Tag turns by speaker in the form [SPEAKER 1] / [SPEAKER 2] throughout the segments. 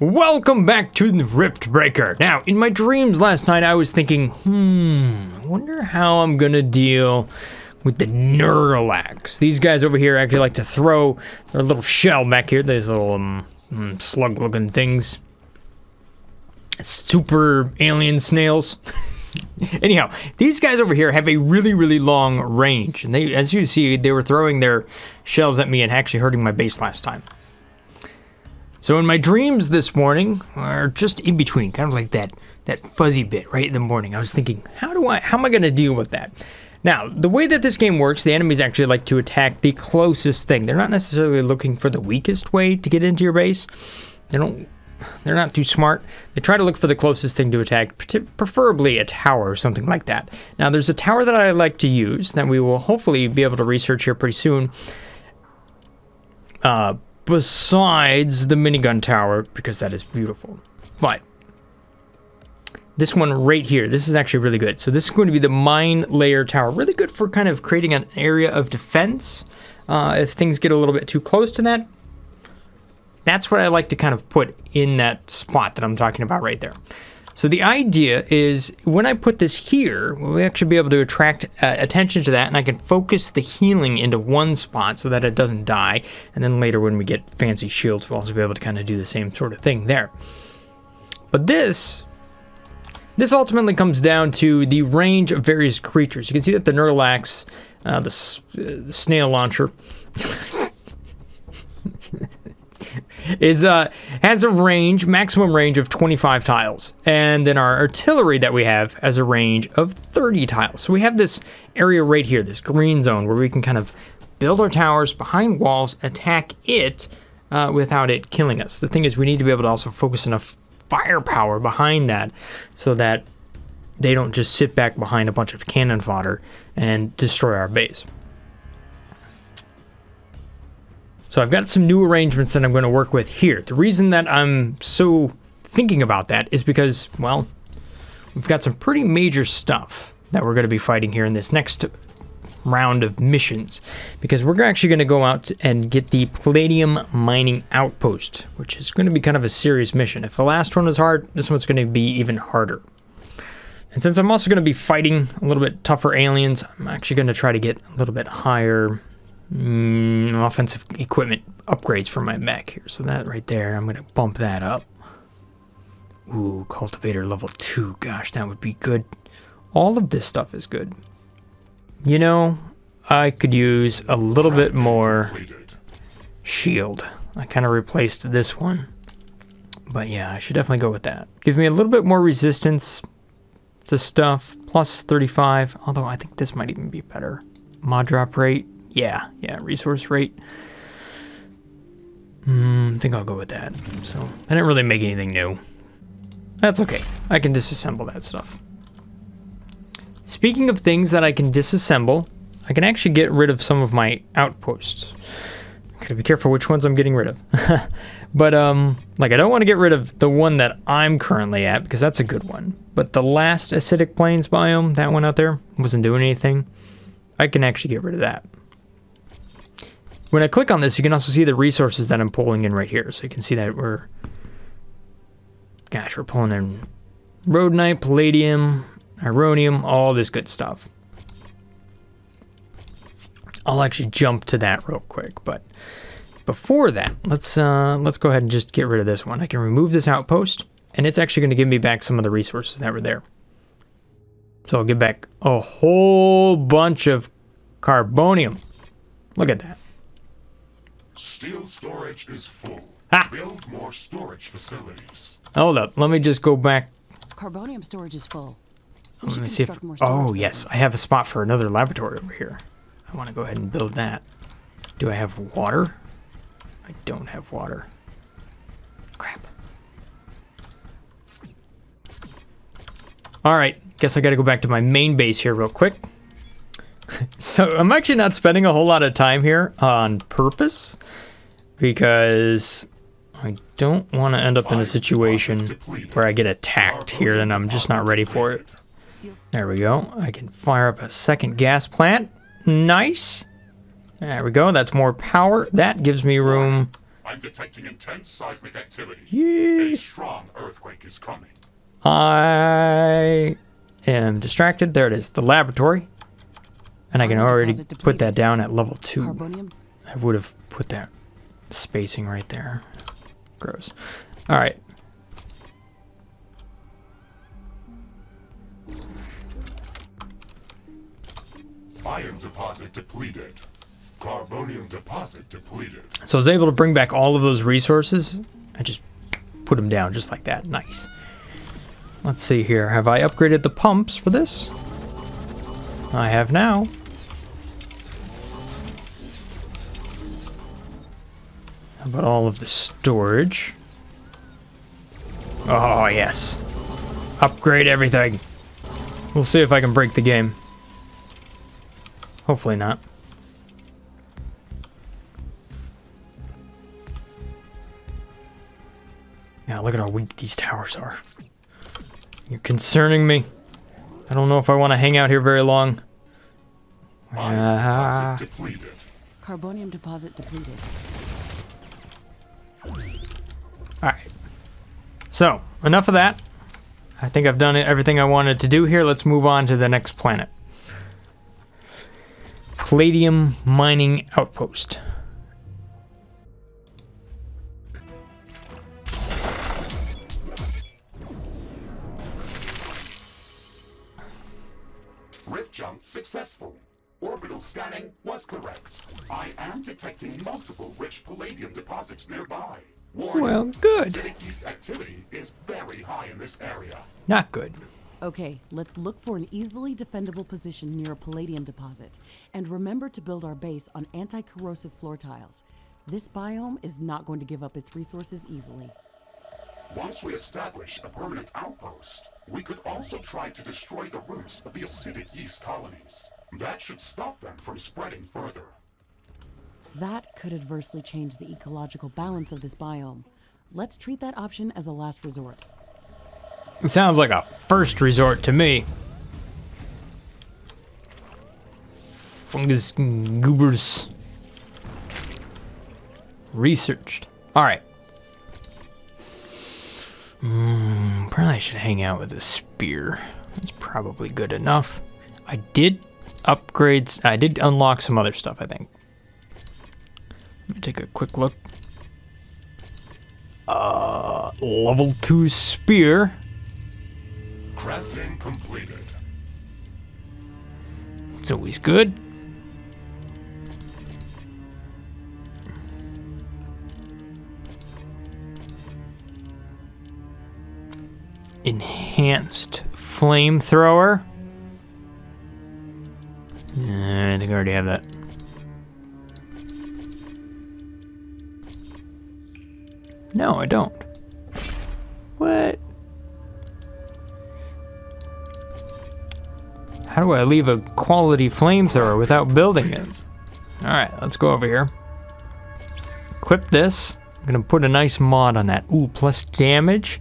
[SPEAKER 1] Welcome back to the Riftbreaker. Now, in my dreams last night, I was thinking, I wonder how I'm gonna deal with the Nurglax. These guys over here actually like to throw their little shell back here. These little slug-looking things. Super alien snails. Anyhow, these guys over here have a really, really long range. And they, as you see, they were throwing their shells at me and actually hurting my base last time. So in my dreams this morning, or just in between, kind of like that fuzzy bit right in the morning, I was thinking, how am I going to deal with that? Now, the way that this game works, the enemies actually like to attack the closest thing. They're not necessarily looking for the weakest way to get into your base. They're not too smart. They try to look for the closest thing to attack, preferably a tower or something like that. Now, there's a tower that I like to use that we will hopefully be able to research here pretty soon. Besides the minigun tower, because that is beautiful. But this one right here, this is actually really good. So this is going to be the mine layer tower. Really good for kind of creating an area of defense. If things get a little bit too close to that, that's what I like to kind of put in that spot that I'm talking about right there. So the idea is when I put this here, we'll actually be able to attract attention to that, and I can focus the healing into one spot so that it doesn't die. And then later when we get fancy shields, we'll also be able to kind of do the same sort of thing there. But this ultimately comes down to the range of various creatures. You can see that the Nurglax, the snail launcher, has a range, maximum range of 25 tiles. And then our artillery that we have has a range of 30 tiles. So we have this area right here, this green zone, where we can kind of build our towers behind walls, attack it without it killing us. The thing is, we need to be able to also focus enough firepower behind that so that they don't just sit back behind a bunch of cannon fodder and destroy our base. So I've got some new arrangements that I'm going to work with here. The reason that I'm so thinking about that is because, well, we've got some pretty major stuff that we're going to be fighting here in this next round of missions. Because we're actually going to go out and get the Palladium Mining Outpost, which is going to be kind of a serious mission. If the last one was hard, this one's going to be even harder. And since I'm also going to be fighting a little bit tougher aliens, I'm actually going to try to get a little bit higher offensive equipment upgrades for my mech here. So that right there, I'm going to bump that up. Ooh, cultivator level 2. Gosh, that would be good. All of this stuff is good. You know, I could use a little bit more shield. I kind of replaced this one. But yeah, I should definitely go with that. Give me a little bit more resistance to stuff. Plus 35. Although I think this might even be better. Mod drop rate. Yeah, resource rate. I think I'll go with that. So, I didn't really make anything new. That's okay. I can disassemble that stuff. Speaking of things that I can disassemble, I can actually get rid of some of my outposts. Gotta be careful which ones I'm getting rid of. But, like, I don't want to get rid of the one that I'm currently at, because that's a good one. But the last acidic plains biome, that one out there, wasn't doing anything. I can actually get rid of that. When I click on this, you can also see the resources that I'm pulling in right here. So you can see that we're pulling in rhodonite, palladium, ironium, all this good stuff. I'll actually jump to that real quick, but before that, let's go ahead and just get rid of this one. I can remove this outpost, and it's actually going to give me back some of the resources that were there. So I'll get back a whole bunch of carbonium. Look at that.
[SPEAKER 2] Steel storage is full. Build more storage facilities.
[SPEAKER 1] Hold up. Let me just go back.
[SPEAKER 3] Carbonium storage is full.
[SPEAKER 1] Let me see if... Oh, yes. I have a spot for another laboratory over here. I want to go ahead and build that. Do I have water? I don't have water. Crap. All right. Guess I got to go back to my main base here real quick. So I'm actually not spending a whole lot of time here on purpose because I don't want to end up in a situation where I get attacked here and I'm just not ready for it. There we go. I can fire up a second gas plant. Nice. There we go. That's more power. That gives me room
[SPEAKER 2] I'm detecting intense seismic activity.
[SPEAKER 1] Yee.
[SPEAKER 2] A strong earthquake is coming.
[SPEAKER 1] I am distracted. There it is, the laboratory. And I can
[SPEAKER 3] Iron
[SPEAKER 1] already
[SPEAKER 3] deposit
[SPEAKER 1] put that
[SPEAKER 3] depleted.
[SPEAKER 1] down at level 2.
[SPEAKER 3] Carbonium.
[SPEAKER 1] I would have put that spacing right there. Gross. All right.
[SPEAKER 2] Iron deposit depleted. Carbonium deposit depleted.
[SPEAKER 1] So I was able to bring back all of those resources. I just put them down just like that. Nice. Let's see here. Have I upgraded the pumps for this? I have now. How about all of the storage? Oh, yes. Upgrade everything. We'll see if I can break the game. Hopefully not. Yeah, look at how weak these towers are. You're concerning me. I don't know if I want to hang out here very long.
[SPEAKER 2] Iron deposit depleted.
[SPEAKER 3] Carbonium deposit depleted.
[SPEAKER 1] Alright. So, enough of that. I think I've done everything I wanted to do here. Let's move on to the next planet. Palladium mining outpost.
[SPEAKER 2] Rift jump successful. Orbital scanning was correct. I am detecting multiple rich palladium deposits nearby. Warning,
[SPEAKER 1] Well, good.
[SPEAKER 2] acidic yeast activity is very high in this area.
[SPEAKER 1] Not good.
[SPEAKER 3] Okay, let's look for an easily defendable position near a palladium deposit. And remember to build our base on anti-corrosive floor tiles. This biome is not going to give up its resources easily.
[SPEAKER 2] Once we establish a permanent outpost, we could also try to destroy the roots of the acidic yeast colonies. That should stop them from spreading further.
[SPEAKER 3] That could adversely change the ecological balance of this biome. Let's treat that option as a last resort.
[SPEAKER 1] It sounds like a first resort to me. Fungus goobers. Researched. Alright. Probably I should hang out with a spear. That's probably good enough. I did upgrades. I did unlock some other stuff, I think. Let me take a quick look. Level 2 spear.
[SPEAKER 2] Crafting completed.
[SPEAKER 1] It's always good. Enhanced flamethrower. I think I already have that. No, I don't. What? How do I leave a quality flamethrower without building it? Alright, let's go over here. Equip this. I'm gonna put a nice mod on that. Ooh, plus damage.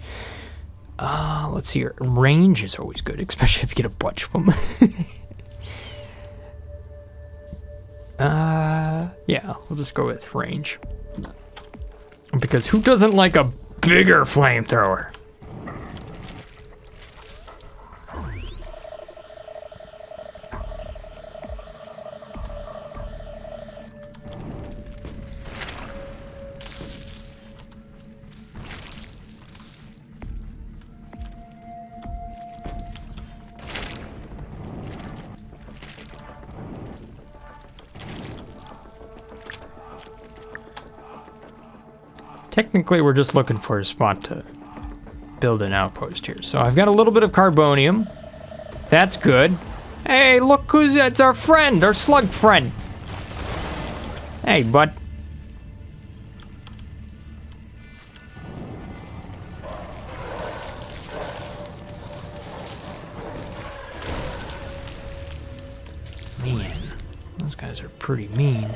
[SPEAKER 1] Let's see here. Range is always good, especially if you get a bunch of them. Yeah, we'll just go with range. Because who doesn't like a bigger flamethrower? Technically, we're just looking for a spot to build an outpost here. So I've got a little bit of carbonium. That's good. Hey, look who's... It's our friend, our slug friend. Hey, bud. Man, those guys are pretty mean.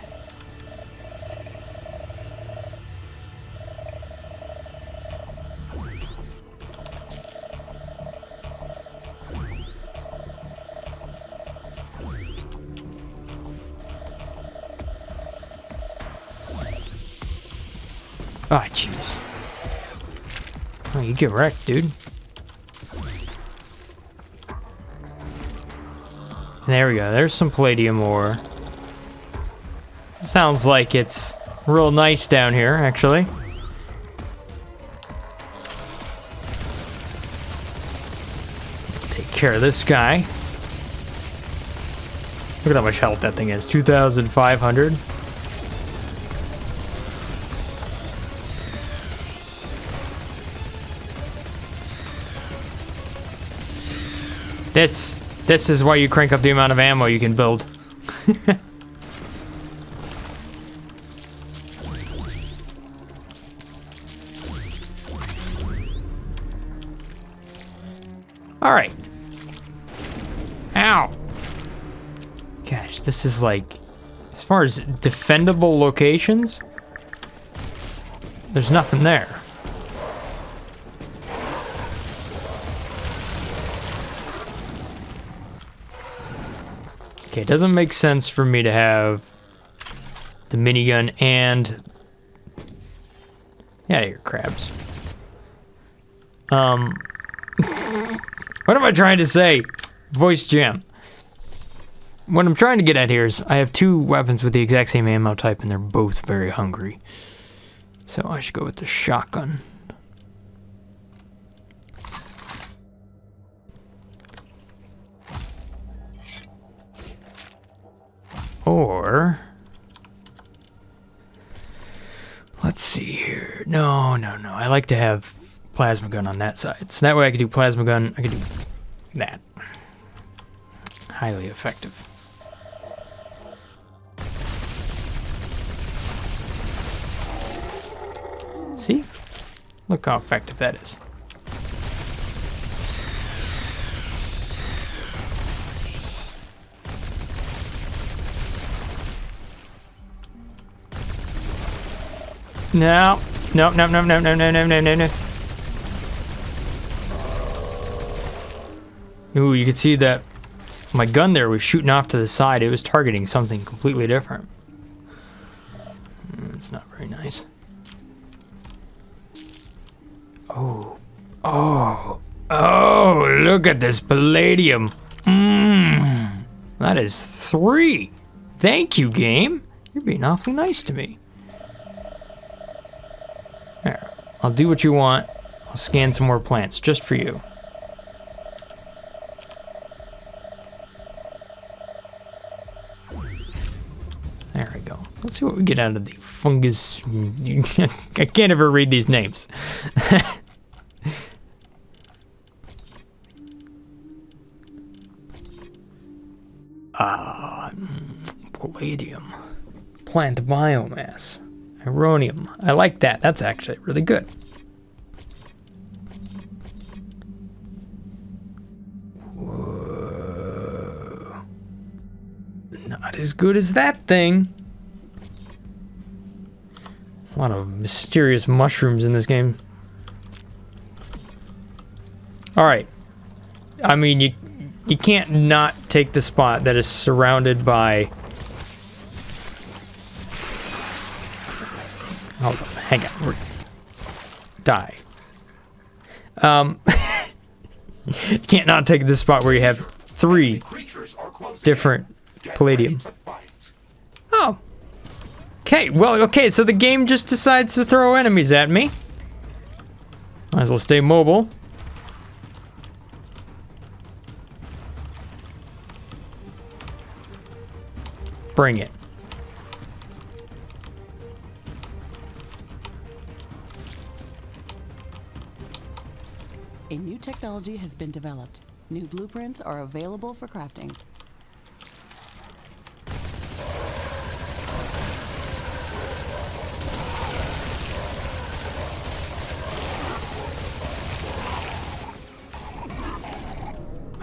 [SPEAKER 1] Oh, jeez. Oh, you get wrecked, dude. There we go. There's some palladium ore. Sounds like it's real nice down here, actually. Take care of this guy. Look at how much health that thing has. 2,500. This is why you crank up the amount of ammo you can build. All right. Ow. Gosh, this is like, as far as defendable locations, there's nothing there. Okay, it doesn't make sense for me to have the minigun and... Yeah, your crabs. What am I trying to say? Voice jam. What I'm trying to get at here is I have two weapons with the exact same ammo type and they're both very hungry. So I should go with the shotgun. Or, let's see here. No. I like to have plasma gun on that side. So that way I can do plasma gun. I can do that. Highly effective. See? Look how effective that is. No. Ooh, you can see that my gun there was shooting off to the side. It was targeting something completely different. It's not very nice. Oh, look at this palladium. That is 3. Thank you, game. You're being awfully nice to me. There, I'll do what you want. I'll scan some more plants just for you. There we go. Let's see what we get out of the fungus. I can't ever read these names. Palladium. Plant biomass. Ironium. I like that. That's actually really good. Whoa. Not as good as that thing. A lot of mysterious mushrooms in this game. All right. I mean, you can't not take the spot that is surrounded by... Hold on, hang on. Die. You can't not take this spot where you have 3 different palladium. Oh. Okay, well, okay, so the game just decides to throw enemies at me. Might as well stay mobile. Bring it.
[SPEAKER 3] A new technology has been developed. New blueprints are available for crafting.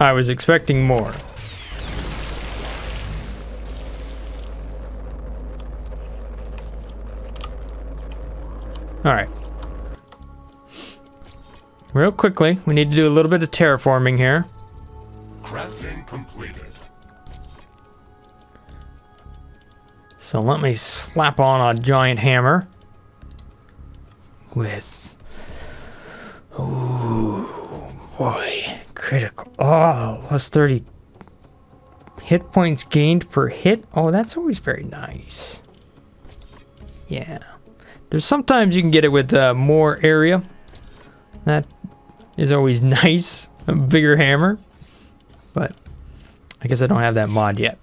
[SPEAKER 1] I was expecting more. All right. Real quickly, we need to do a little bit of terraforming here.
[SPEAKER 2] Crafting completed.
[SPEAKER 1] So let me slap on a giant hammer. with... Ooh, boy. Critical. Oh, plus 30 hit points gained per hit. Oh, that's always very nice. Yeah. There's sometimes you can get it with more area. That is always nice. A bigger hammer. But I guess I don't have that mod yet.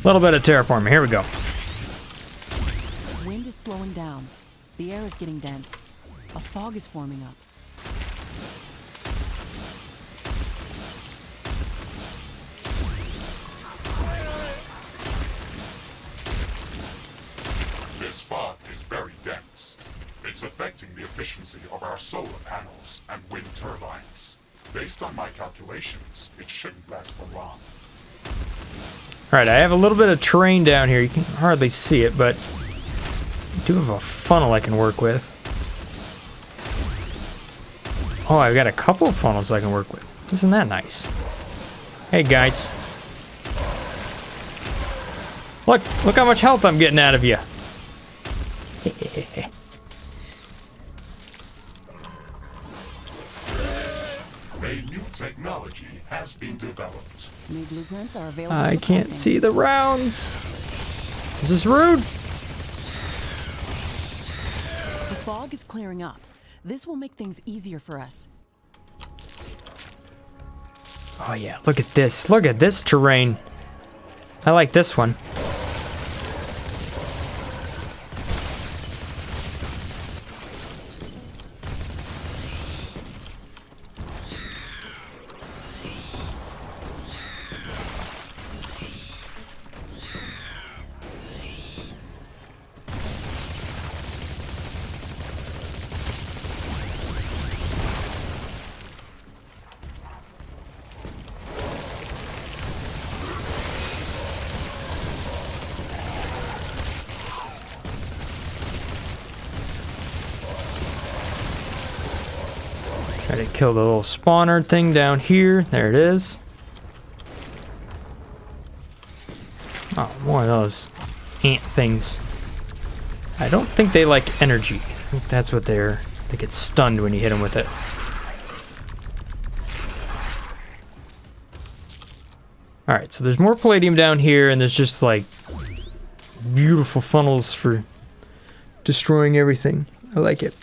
[SPEAKER 1] A little bit of terraforming. Here we go.
[SPEAKER 3] Wind is slowing down. The air is getting dense. A fog is forming up.
[SPEAKER 2] This fog is very dense. It's affecting the efficiency of our solar panels and wind turbines. Based on my calculations, it shouldn't last for long.
[SPEAKER 1] Alright, I have a little bit of terrain down here. You can hardly see it, but I do have a funnel I can work with. Oh, I've got a couple of funnels I can work with. Isn't that nice? Hey, guys. Look how much health I'm getting out of you.
[SPEAKER 2] A new technology has been developed.
[SPEAKER 3] New blueprints are available.
[SPEAKER 1] I
[SPEAKER 3] for
[SPEAKER 1] can't
[SPEAKER 3] crafting.
[SPEAKER 1] see the rounds. Is this rude?
[SPEAKER 3] The fog is clearing up. This will make things easier for us.
[SPEAKER 1] Oh yeah, look at this. Look at this terrain. I like this one. Try to kill the little spawner thing down here. There it is. Oh, more of those ant things. I don't think they like energy. I think that's what they're... They get stunned when you hit them with it. Alright, so there's more palladium down here, and there's just like beautiful funnels for destroying everything. I like it.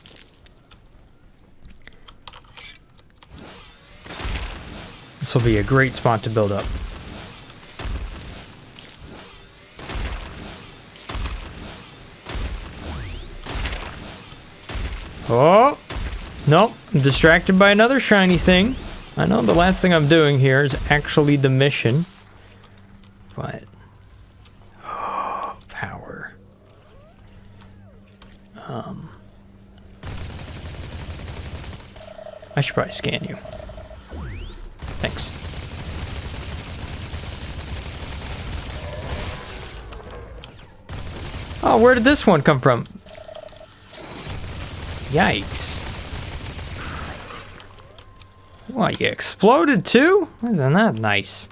[SPEAKER 1] This will be a great spot to build up. Oh! Nope, I'm distracted by another shiny thing. I know the last thing I'm doing here is actually the mission. But... Oh, power. I should probably scan you. Thanks. Oh, where did this one come from? Yikes. What, you exploded too? Isn't that nice?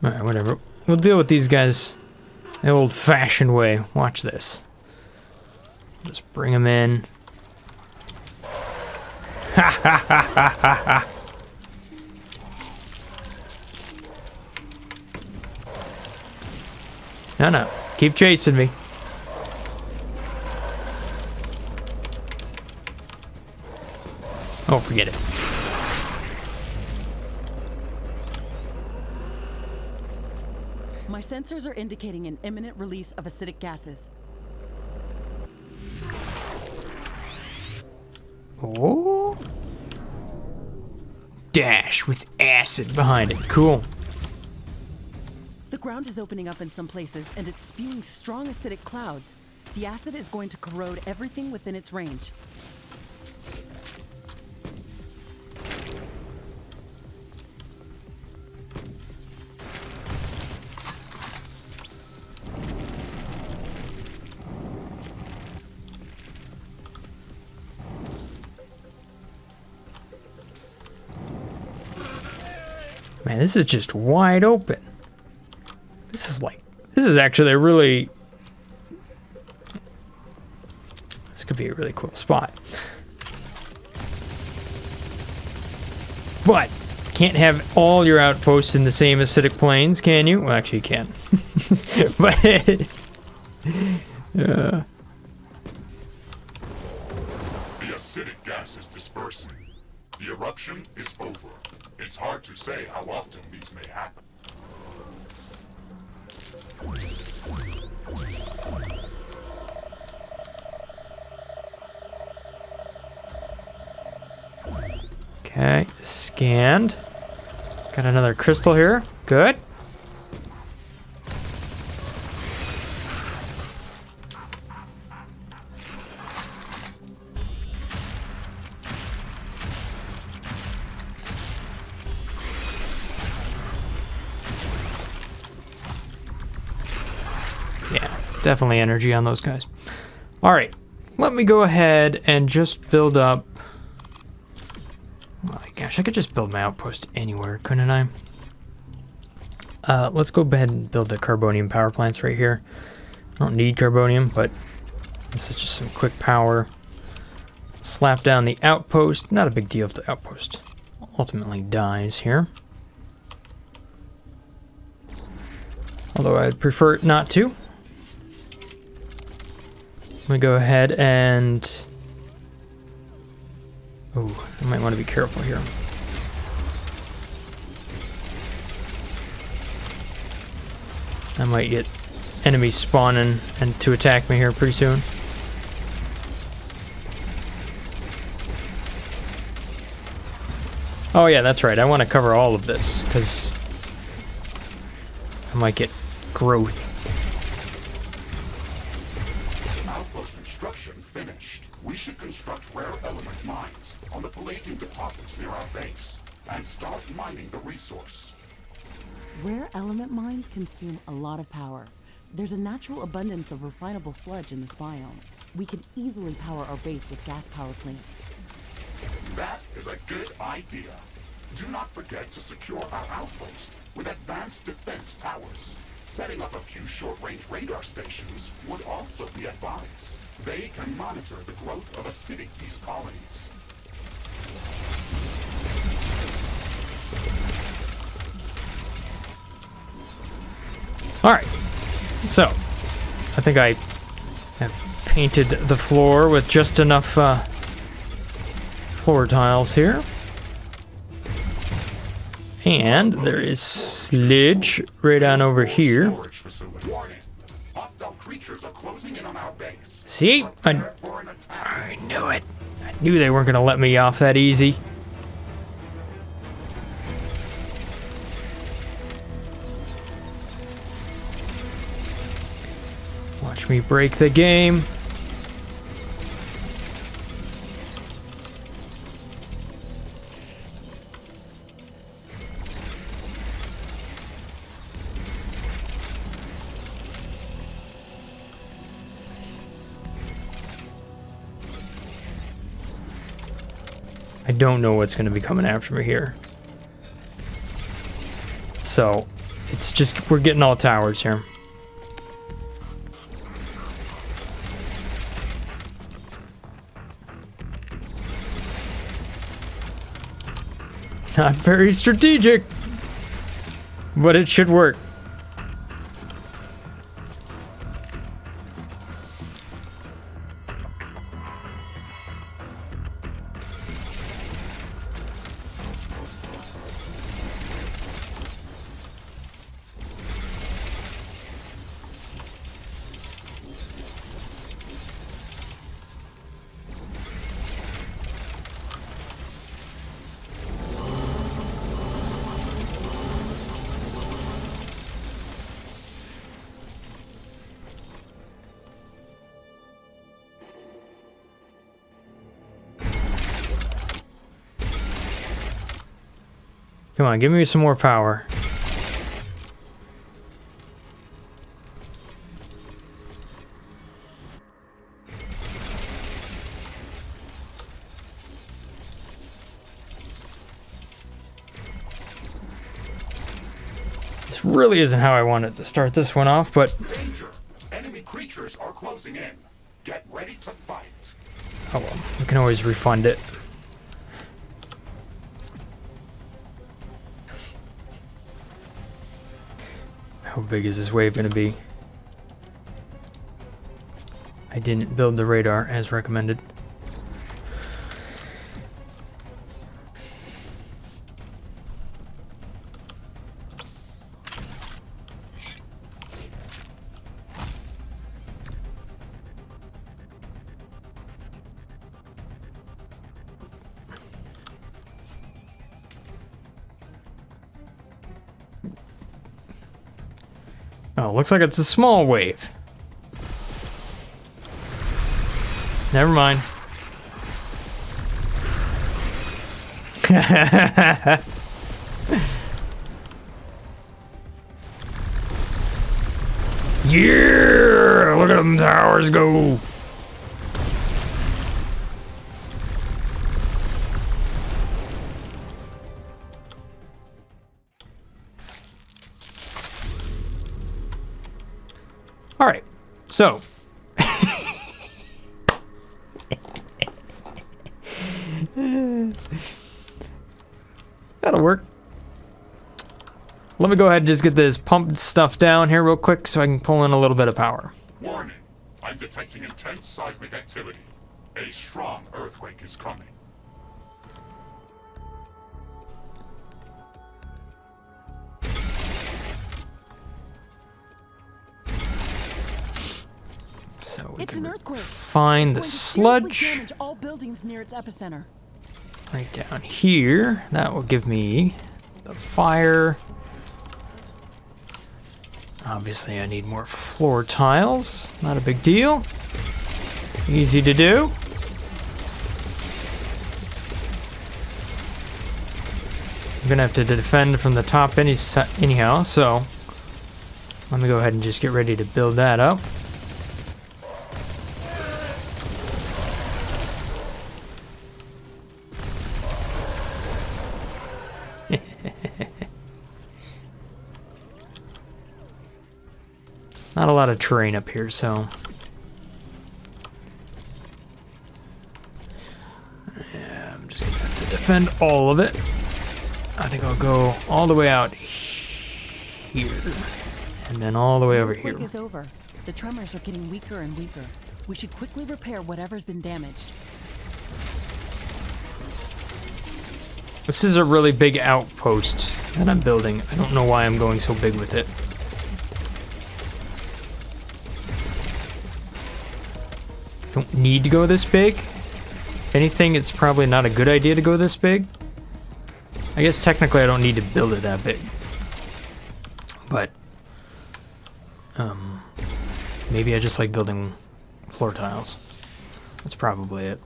[SPEAKER 1] Alright, whatever. We'll deal with these guys the old-fashioned way. Watch this. Just bring them in. Ha ha ha ha ha ha! No, no. Keep chasing me. Oh, forget it.
[SPEAKER 3] My sensors are indicating an imminent release of acidic gases.
[SPEAKER 1] Oh. Dash with acid behind it. Cool.
[SPEAKER 3] The ground is opening up in some places, and it's spewing strong acidic clouds. The acid is going to corrode everything within its range.
[SPEAKER 1] Man, this is just wide open. This This is actually a really... This could be a really cool spot. But can't have all your outposts in the same acidic plains, can you? Well, actually you can. But
[SPEAKER 2] The acidic gas is dispersing. The eruption is over. It's hard to say how often these may happen.
[SPEAKER 1] okay, scanned. Got another crystal here. Good. Yeah, definitely energy on those guys. All right, let me go ahead and just build up. Oh my gosh, I could just build my outpost anywhere, couldn't I? Let's go ahead and build the carbonium power plants right here. I don't need carbonium, but this is just some quick power. Slap down the outpost. Not a big deal if the outpost ultimately dies here. Although I'd prefer it not to. I'm gonna go ahead and... Oh, I might want to be careful here. I might get enemies spawning and to attack me here pretty soon. Oh yeah, that's right. I want to cover all of this because I might get growth.
[SPEAKER 2] Outpost construction finished. We should construct rare element mines on the palladium deposits near our base and start mining the resource.
[SPEAKER 3] Rare element mines consume a lot of power. There's a natural abundance of refinable sludge in this biome. We can easily power our base with gas power plants.
[SPEAKER 2] That is a good idea. Do not forget to secure our outpost with advanced defense towers. Setting up a few short-range radar stations would also be advised. They can monitor the growth of acidic yeast colonies.
[SPEAKER 1] Alright, so I think I have painted the floor with just enough floor tiles here. And there is sludge right on over here.
[SPEAKER 2] Storage facility. Warning. Hostile creatures are closing in on our base.
[SPEAKER 1] See?
[SPEAKER 2] Prepare for an attack.
[SPEAKER 1] I knew it. I knew they weren't going to let me off that easy. Watch me break the game. I don't know what's going to be coming after me here. So, it's just, we're getting all towers here. Not very strategic, but it should work. Come on, give me some more power. This This really isn't how I wanted to start this one off, but...
[SPEAKER 2] Danger! Enemy creatures are closing in. Get ready to fight.
[SPEAKER 1] Oh well, we can always refund it. How big is this wave going to be? I didn't build the radar as recommended. Oh, looks like it's a small wave. Never mind. Yeah! Look at them towers go! Alright, so. That'll work. Let me go ahead and just get this pumped stuff down here real quick so I can pull in a little bit of power.
[SPEAKER 2] Warning! I'm detecting intense seismic activity. A strong earthquake is coming.
[SPEAKER 1] So we
[SPEAKER 3] It's
[SPEAKER 1] can
[SPEAKER 3] an earthquake.
[SPEAKER 1] find the
[SPEAKER 3] It's going to
[SPEAKER 1] sludge
[SPEAKER 3] seriously damage all buildings near its epicenter.
[SPEAKER 1] right down here. That will give me the fire. Obviously, I need more floor tiles. Not a big deal. Easy to do. I'm gonna have to defend from the top anyhow, so let me go ahead and just get ready to build that up. Not a lot of terrain up here, so yeah, I'm just gonna have to defend all of it. I think I'll go all the way out here, and then all the way over here.
[SPEAKER 3] The earthquake is over. The tremors are getting weaker and weaker. We should quickly repair whatever's been damaged.
[SPEAKER 1] This is a really big outpost that I'm building. I don't know why I'm going so big with it. Don't need to go this big. If anything, it's probably not a good idea to go this big. I guess technically I don't need to build it that big. But maybe I just like building floor tiles. That's probably it.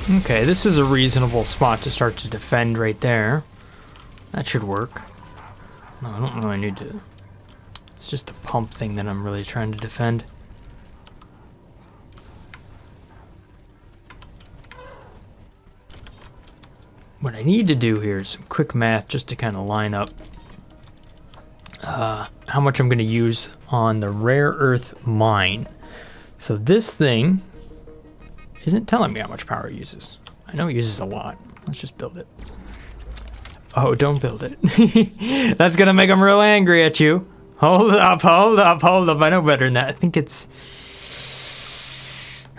[SPEAKER 1] Okay, this is a reasonable spot to start to defend right there. That should work. No, I don't really need to. It's just the pump thing that I'm really trying to defend. What I need to do here is some quick math just to kind of line up how much I'm going to use on the rare earth mine. So this thing isn't telling me how much power it uses. I know it uses a lot. Let's just build it. Oh, don't build it. That's gonna make them real angry at you. Hold up, hold up, hold up. I know better than that. I think it's...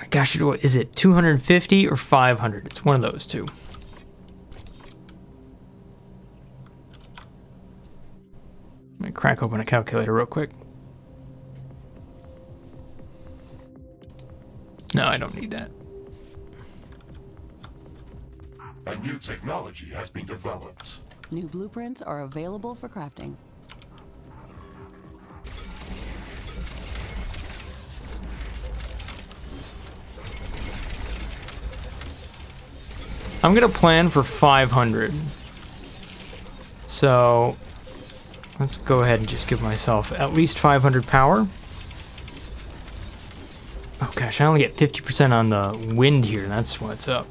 [SPEAKER 1] Gosh, what is it? 250 or 500? It's one of those two. Let me crack open a calculator real quick. No, I don't need that.
[SPEAKER 2] A new technology has been developed.
[SPEAKER 3] New blueprints are available for crafting.
[SPEAKER 1] I'm gonna plan for 500. So let's go ahead and just give myself at least 500 power. Oh gosh, I only get 50% on the wind here. That's what's up.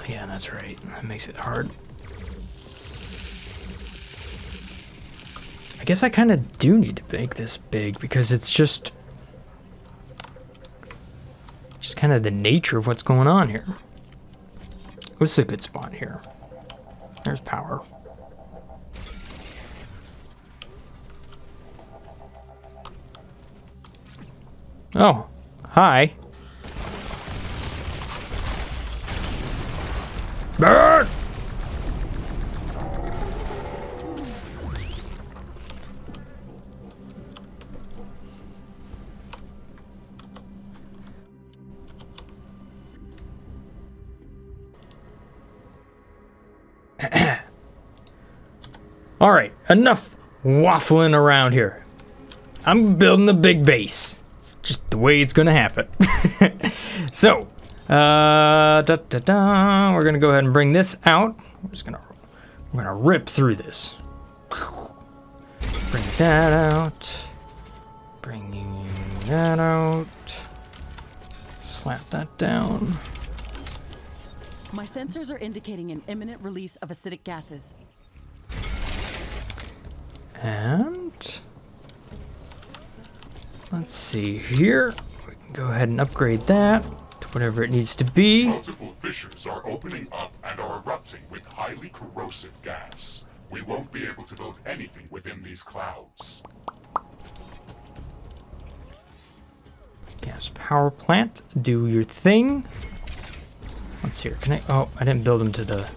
[SPEAKER 1] Yeah, that's right. That makes it hard. I guess I kind of do need to make this big because it's just kind of the nature of what's going on here. This is a good spot here. There's power. Oh, hi. Burn! All right, enough waffling around here. I'm building a big base. It's just the way it's gonna happen. So, we're gonna go ahead and bring this out. We're gonna rip through this. Bring that out. Bringing that out. Slap that down.
[SPEAKER 3] My sensors are indicating an imminent release of acidic gases.
[SPEAKER 1] And let's see here. We can go ahead and upgrade that to whatever it needs to be.
[SPEAKER 2] Multiple fissures are opening up and are erupting with highly corrosive gas. We won't be able to build anything within these clouds.
[SPEAKER 1] Gas power plant, do your thing. Let's see here. Can I? Oh, I didn't build them to the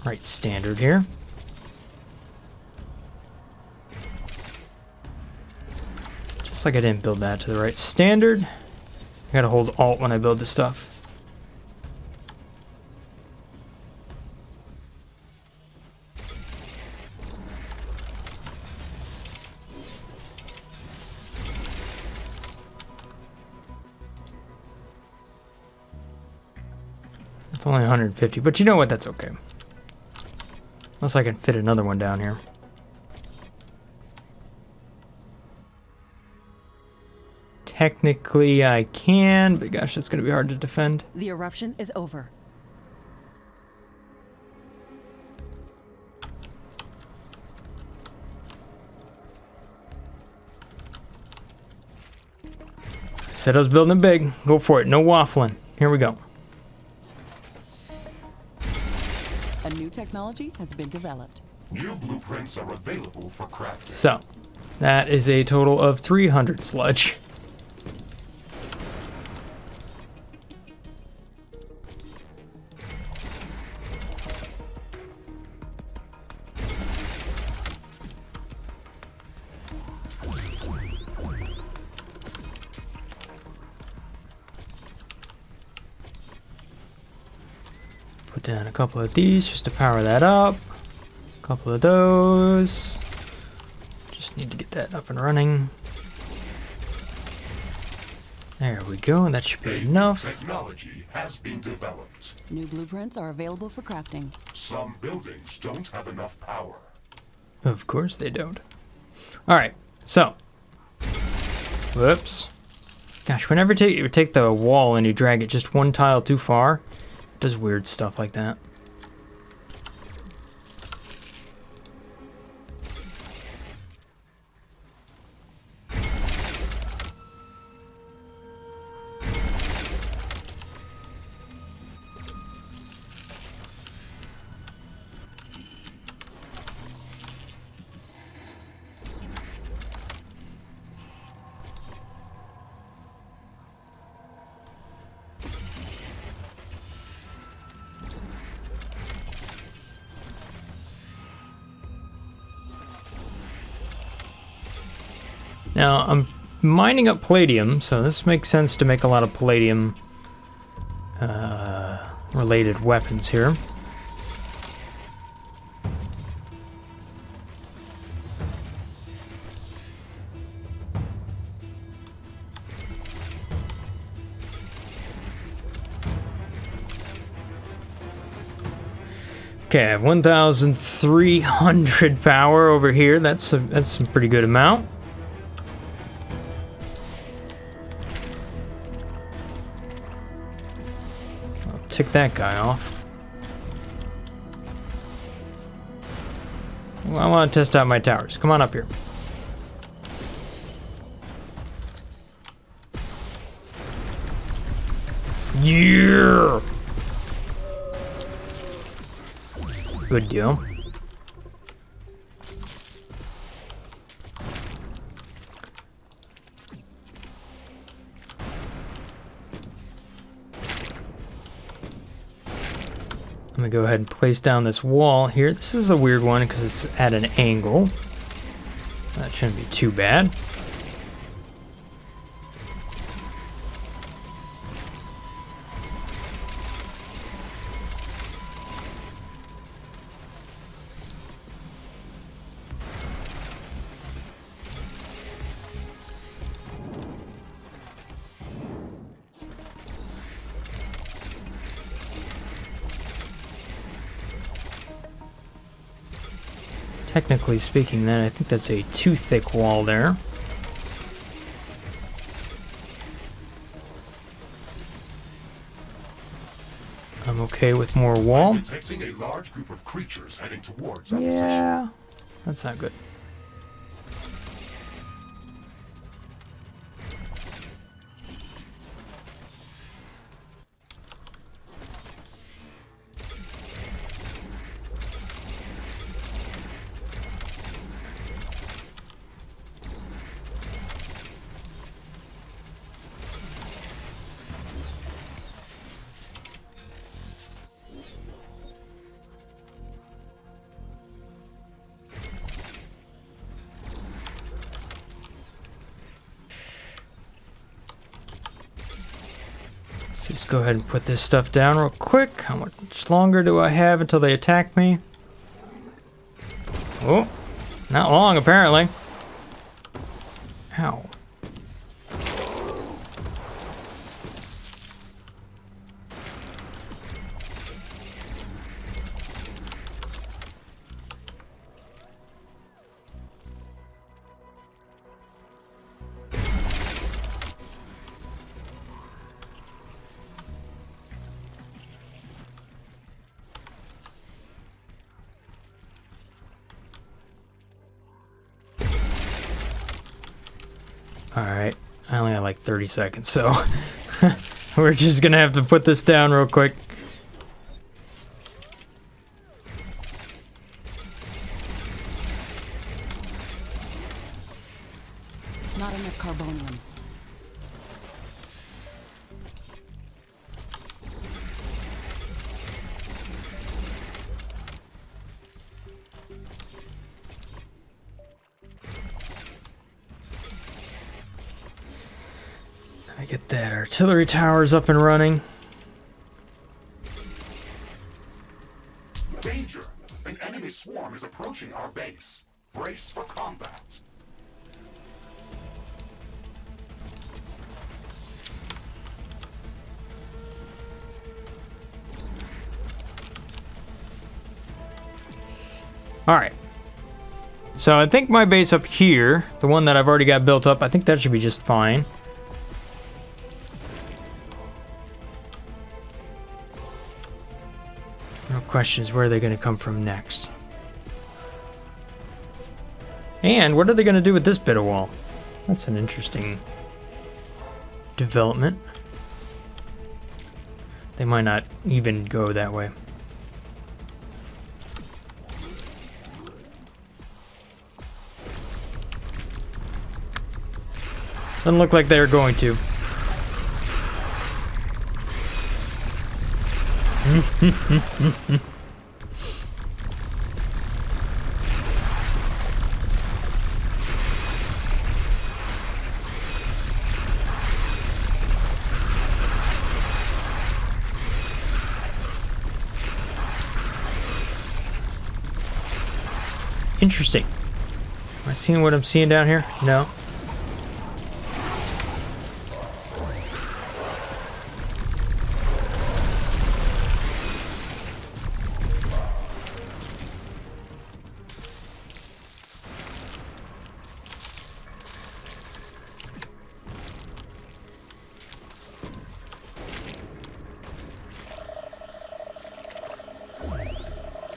[SPEAKER 1] right standard here. Just like I didn't build that to the right standard. I gotta hold Alt when I build this stuff. It's only 150, but you know what? That's okay. Unless I can fit another one down here. Technically, I can, but gosh, that's going to be hard to defend.
[SPEAKER 3] The eruption is over.
[SPEAKER 1] Said I was building it big. Go for it. No waffling. Here we go.
[SPEAKER 3] A new technology has been developed.
[SPEAKER 2] New blueprints are available for crafting.
[SPEAKER 1] So, that is a total of 300 sludge. Put down a couple of these just to power that up. A couple of those. Just need to get that up and running. There we go, that should be enough.
[SPEAKER 2] Technology has been developed.
[SPEAKER 3] New blueprints are available for crafting.
[SPEAKER 2] Some buildings don't have enough power.
[SPEAKER 1] Of course they don't. Alright, so. Whoops. Gosh, whenever you take the wall and you drag it just one tile too far, it does weird stuff like that. Now, I'm mining up palladium, so this makes sense to make a lot of palladium related weapons here. Okay, I have 1,300 power over here. That's some pretty good amount. I'll tick that guy off. Well, I want to test out my towers. Come on up here. Yeah! Good deal. I'm gonna go ahead and place down this wall here. This is a weird one because it's at an angle. That shouldn't be too bad. Technically speaking, then I think that's a too thick wall there. I'm okay with more wall.
[SPEAKER 2] Detecting a large group of creatures heading towards our position.
[SPEAKER 1] Yeah, that's not good. Just go ahead and put this stuff down real quick. How much longer do I have until they attack me? Oh, not long apparently. Ow. Alright, I only have like 30 seconds, so we're just gonna have to put this down real quick.
[SPEAKER 3] Not enough carbonium.
[SPEAKER 1] I get that artillery towers up and running.
[SPEAKER 2] Danger! An enemy swarm is approaching our base. Brace for combat.
[SPEAKER 1] Alright. So I think my base up here, the one that I've already got built up, I think that should be just fine. No questions, where are they going to come from next? And what are they going to do with this bit of wall? That's an interesting development. They might not even go that way. Doesn't look like they're going to. Interesting. Am I seeing what I'm seeing down here? No.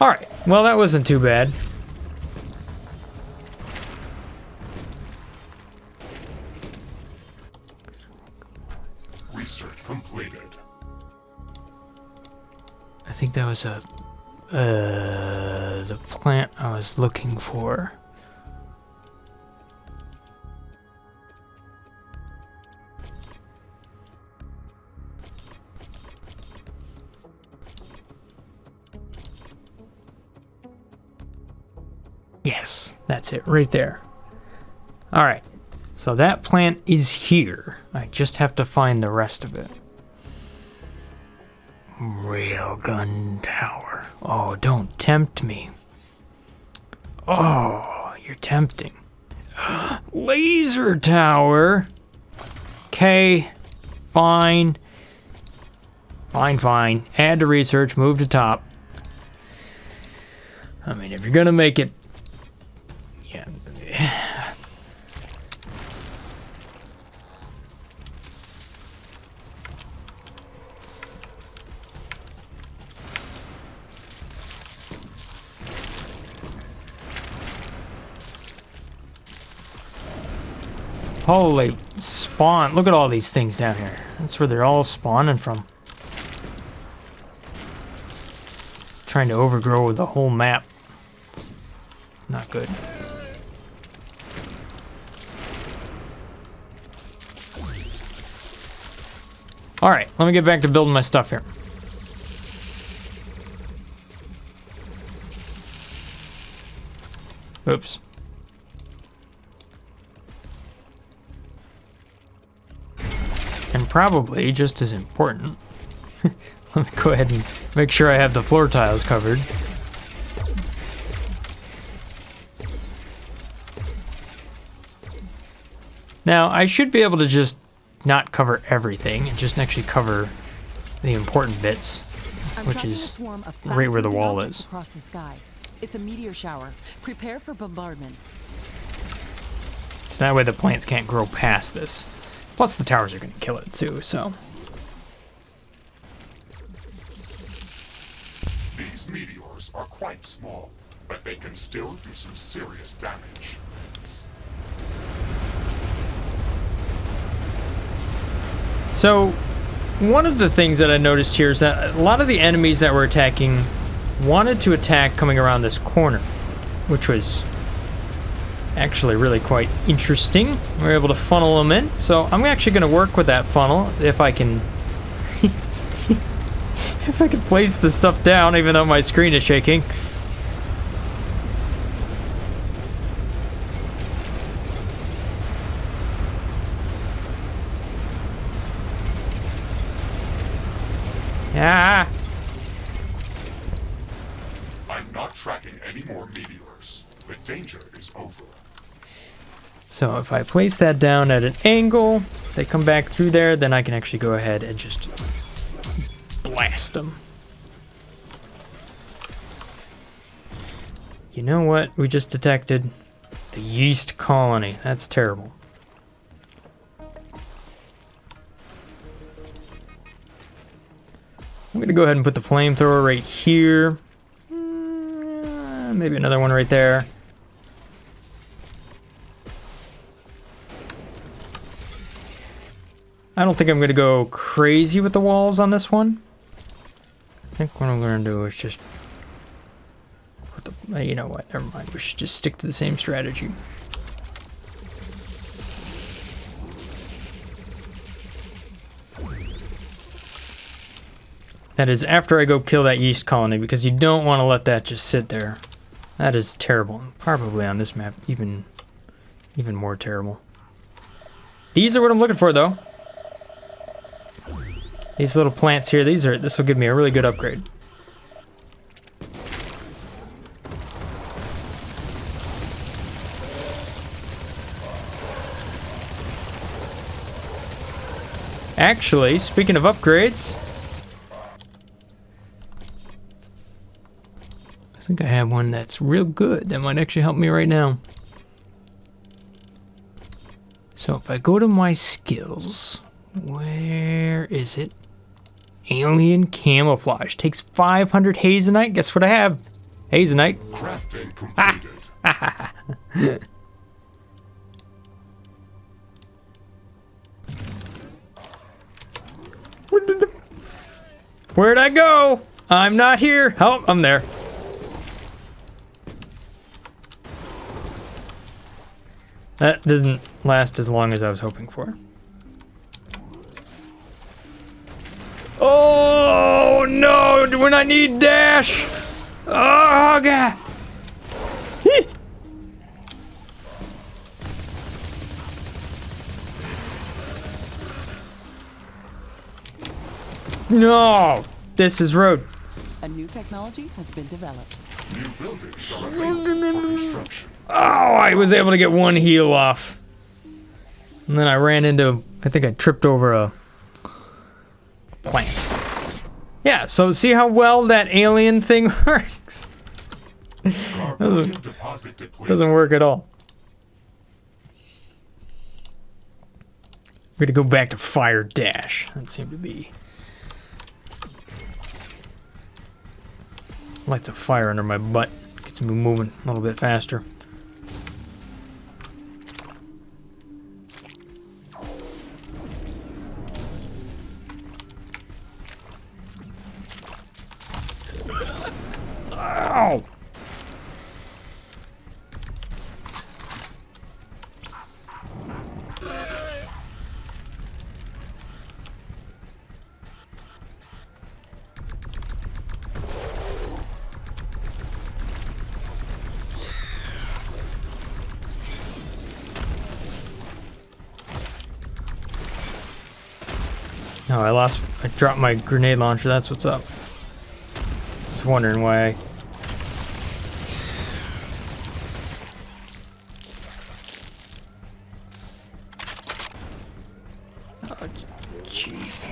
[SPEAKER 1] Alright, well that wasn't too bad.
[SPEAKER 2] Research completed.
[SPEAKER 1] I think that was the plant I was looking for. Yes, that's it right there. All right, so that plant is here. I just have to find the rest of it. Railgun tower. Oh, don't tempt me. Oh, you're tempting. Laser tower. Okay, fine. Fine. Add to research, move to top. I mean, if you're gonna make it... Yeah. Holy spawn. Look at all these things down here. That's where they're all spawning from. It's trying to overgrow the whole map. It's not good. Alright, let me get back to building my stuff here. Oops. And probably just as important, let me go ahead and make sure I have the floor tiles covered. Now, I should be able to just not cover everything and just actually cover the important bits, which is right where the wall is.
[SPEAKER 3] Across the sky. It's a meteor shower. Prepare for bombardment.
[SPEAKER 1] So that way the plants can't grow past this. Plus the towers are going to kill it too, so.
[SPEAKER 2] These meteors are quite small, but they can still do some serious damage.
[SPEAKER 1] So, one of the things that I noticed here is that a lot of the enemies that were attacking wanted to attack coming around this corner, which was actually really quite interesting. We were able to funnel them in, so I'm actually going to work with that funnel if I can if I can place the stuff down, even though my screen is shaking. Ah!
[SPEAKER 2] I'm not tracking any more meteors. The danger is over.
[SPEAKER 1] So if I place that down at an angle, they come back through there, then I can actually go ahead and just blast them. You know what we just detected? The yeast colony. That's terrible. I'm going to go ahead and put the flamethrower right here. Maybe another one right there. I don't think I'm going to go crazy with the walls on this one. I think what I'm going to do is just put the... You know what? Never mind. We should just stick to the same strategy. That is after I go kill that yeast colony, because you don't want to let that just sit there. That is terrible. Probably on this map, even more terrible. These are what I'm looking for, though. These little plants here, this will give me a really good upgrade. Actually, speaking of upgrades, I think I have one that's real good that might actually help me right now. So if I go to my skills, where is it? Alien camouflage. Takes 500 Hazenite. Guess what I have? Hazenite.
[SPEAKER 2] Crafting completed.
[SPEAKER 1] Where'd I go? I'm not here. Oh, I'm there. That didn't last as long as I was hoping for. Oh no! When I need dash! Oh god! Hee. No! This is road.
[SPEAKER 3] A new technology has been developed.
[SPEAKER 2] New buildings are available for construction.
[SPEAKER 1] Oh, I was able to get one heal off. And then I ran into, I think I tripped over a plant. Yeah, so see how well that alien thing works?
[SPEAKER 2] Carbonium deposit depleted.
[SPEAKER 1] Doesn't work at all. We're gonna go back to fire dash. That seemed to be lights of fire under my butt. Gets me moving a little bit faster. Ow! No, I dropped my grenade launcher, that's what's up. Just wondering why I... Oh, jeez.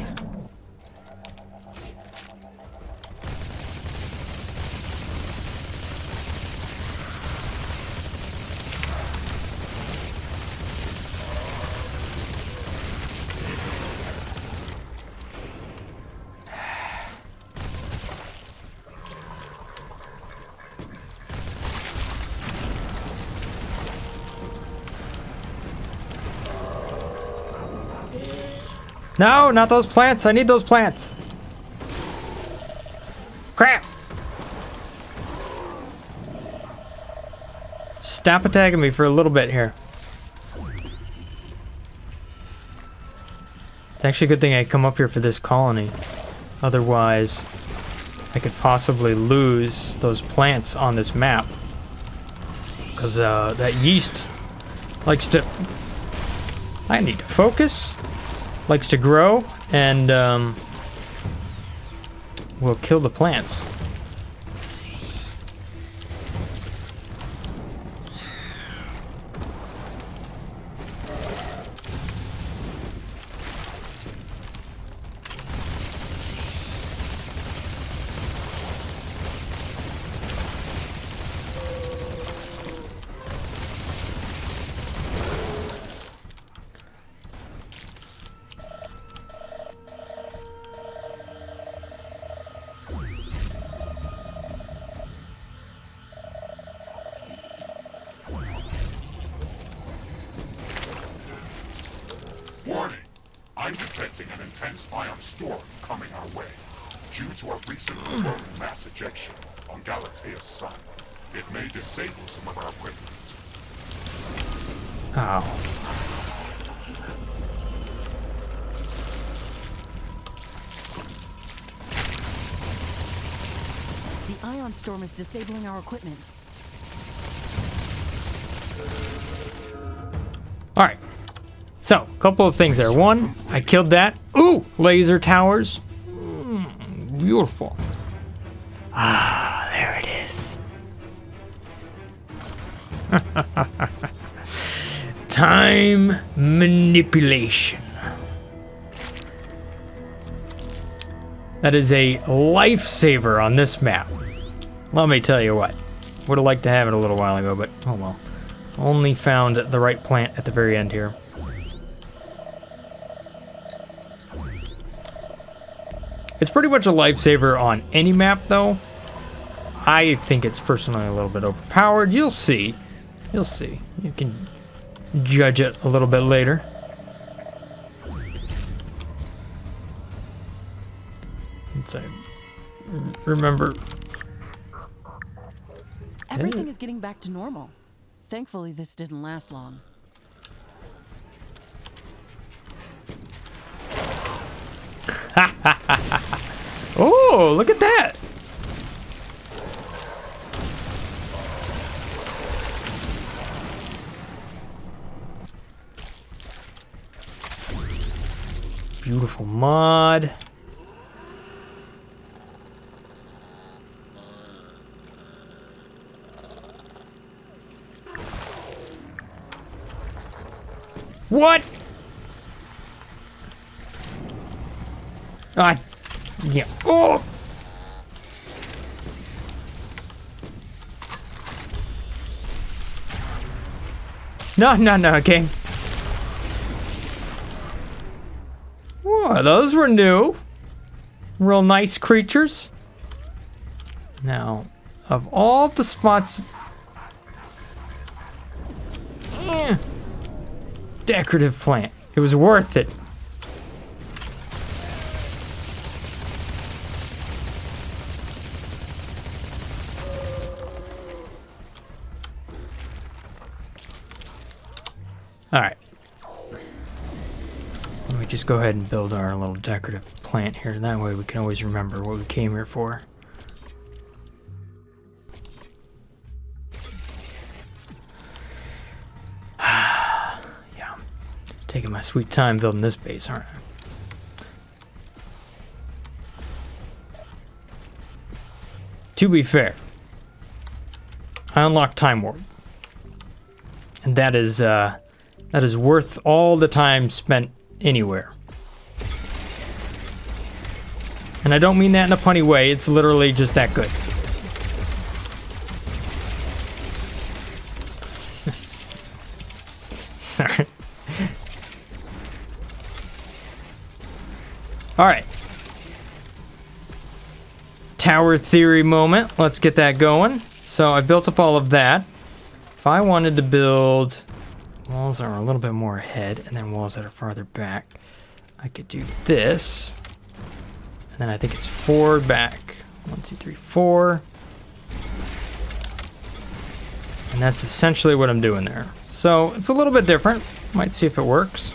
[SPEAKER 1] No, not those plants. I need those plants. Crap. Stop attacking me for a little bit here. It's actually a good thing I come up here for this colony. Otherwise, I could possibly lose those plants on this map. Because that yeast likes to... I need to focus. Likes to grow and will kill the plants.
[SPEAKER 2] Warning! I'm detecting an intense ion storm coming our way. Due to our recent coronal mass ejection on Galatea's sun, it may disable some of our equipment.
[SPEAKER 1] Oh.
[SPEAKER 3] The ion storm is disabling our equipment.
[SPEAKER 1] All right. So, a couple of things there. One, I killed that. Ooh, laser towers. Beautiful. Ah, there it is. Time manipulation. That is a lifesaver on this map. Let me tell you what. Would have liked to have it a little while ago, but oh well. Only found the right plant at the very end here. It's pretty much a lifesaver on any map, though. I think it's personally a little bit overpowered. You'll see. You'll see. You can judge it a little bit later. Let's remember.
[SPEAKER 3] Everything is getting back to normal. Thankfully, this didn't last long.
[SPEAKER 1] Oh, look at that. Beautiful mod. What? Yeah. Oh! No, okay. Whoa, those were new. Real nice creatures. Now, of all the spots... decorative plant. It was worth it. Alright. Let me just go ahead and build our little decorative plant here. That way we can always remember what we came here for. Yeah. Taking my sweet time building this base, aren't I? To be fair, I unlocked Time Warp. And that is worth all the time spent anywhere. And I don't mean that in a punny way, it's literally just that good. Sorry. Alright. Tower theory moment. Let's get that going. So I built up all of that. If I wanted to build walls that are a little bit more ahead and then walls that are farther back, I could do this. And then I think it's 4 back. 1, 2, 3, 4. And that's essentially what I'm doing there. So it's a little bit different. Might see if it works.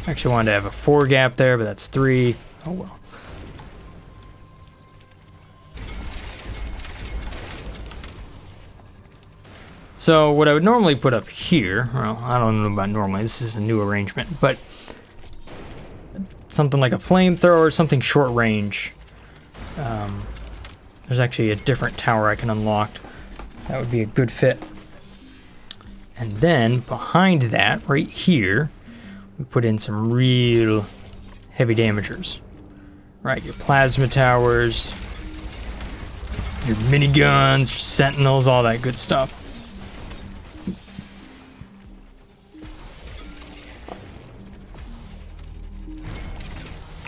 [SPEAKER 1] Actually wanted to have a 4 gap there, but that's 3. Oh well. So what I would normally put up here, well, I don't know about normally, this is a new arrangement, but something like a flamethrower, something short range. There's actually a different tower I can unlock. That would be a good fit. And then behind that, right here, we put in some real heavy damagers. Right, your plasma towers, your miniguns, your sentinels, all that good stuff.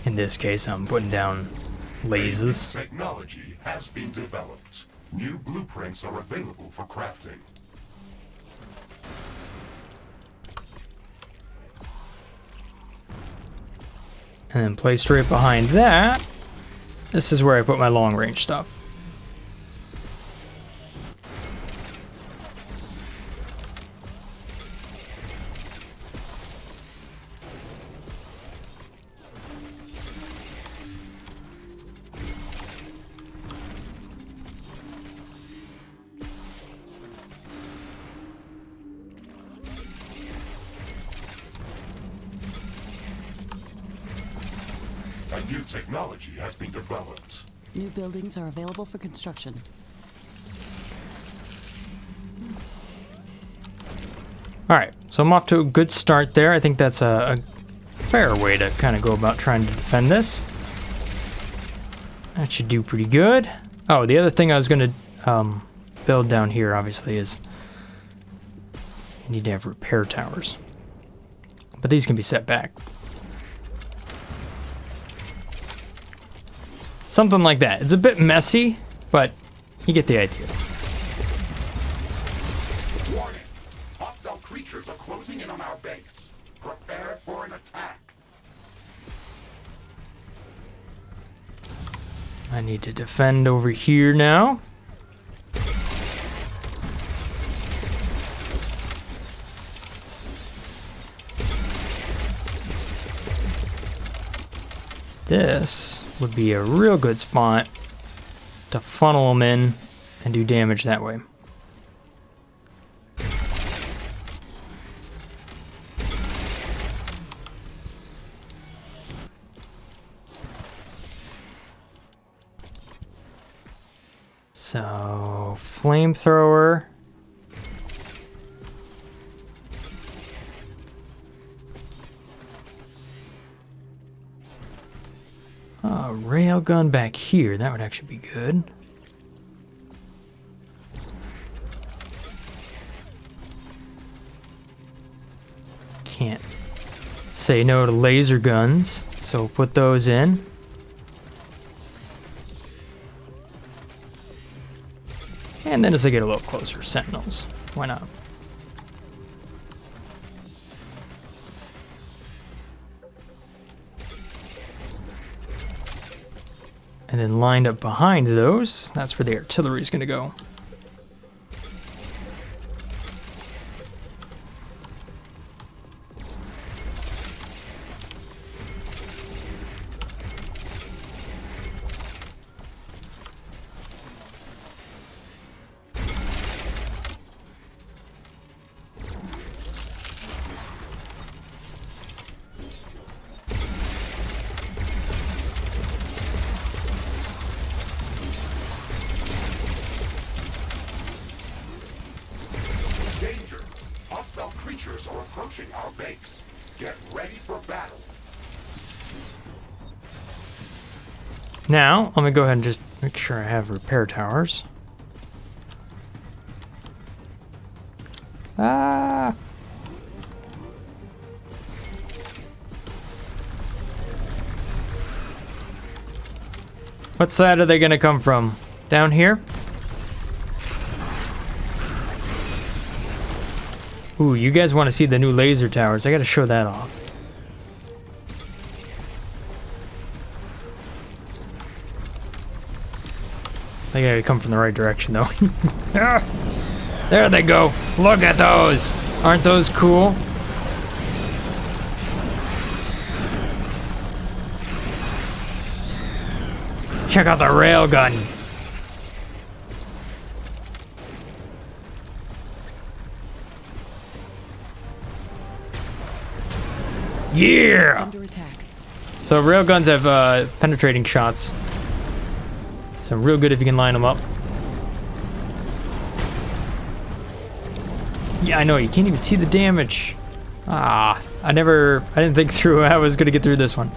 [SPEAKER 1] In this case, I'm putting down lasers.
[SPEAKER 2] Technology has been developed. New blueprints are available for crafting.
[SPEAKER 1] And then placed right behind that, this is where I put my long range stuff.
[SPEAKER 2] A new technology has been developed.
[SPEAKER 3] New buildings are available for construction.
[SPEAKER 1] So I'm off to a good start there. I think that's a fair way to kind of go about trying to defend this. That should do pretty good. Oh, the other thing I was going to build down here, obviously, is you need to have repair towers. But these can be set back. Something like that. It's a bit messy, but you get the idea.
[SPEAKER 2] Warning! Hostile creatures are closing in on our base. Prepare for an attack.
[SPEAKER 1] I need to defend over here now. This would be a real good spot to funnel them in and do damage that way. So, flamethrower. Railgun back here, that would actually be good. Can't say no to laser guns, so put those in. And then as I get a little closer, sentinels. Why not? And then lined up behind those, that's where the artillery is going to go.
[SPEAKER 2] Danger! Hostile creatures are approaching our base. Get ready for battle.
[SPEAKER 1] Now, I'm going to go ahead and just make sure I have repair towers. Ah! What side are they going to come from? Down here? Ooh, you guys want to see the new laser towers. I got to show that off. They gotta come from the right direction, though. Ah, there they go. Look at those. Aren't those cool? Check out the railgun. Yeah!
[SPEAKER 3] Under attack.
[SPEAKER 1] So railguns have penetrating shots. So real good if you can line them up. Yeah, I know, you can't even see the damage. Ah, I didn't think through how I was gonna get through this one.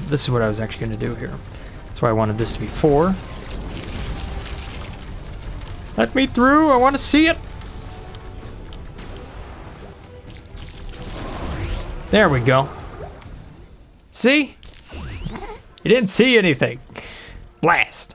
[SPEAKER 1] This is what I was actually gonna do here. That's why I wanted this to be 4. Let me through, I wanna see it. There we go. See? You didn't see anything. Blast.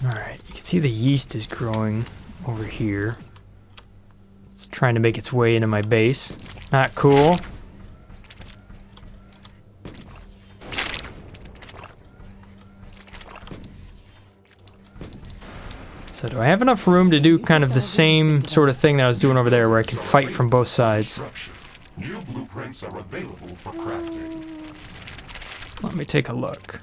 [SPEAKER 1] Alright, you can see the yeast is growing over here. It's trying to make its way into my base. Not cool. So do I have enough room to do kind of the same sort of thing that I was doing over there where I can fight from both sides?
[SPEAKER 2] New blueprints are available for crafting.
[SPEAKER 1] Let me take a look.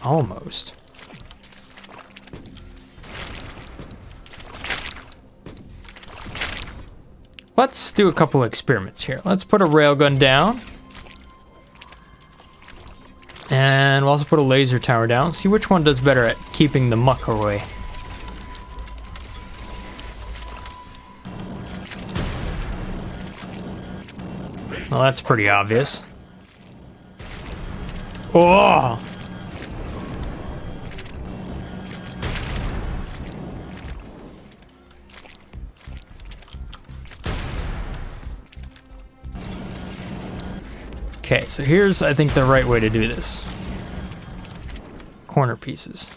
[SPEAKER 1] Almost. Let's do a couple of experiments here. Let's put a railgun down. And we'll also put a laser tower down. See which one does better at keeping the muck away. Well, that's pretty obvious. Oh! Okay, so here's, I think, the right way to do this. Corner pieces.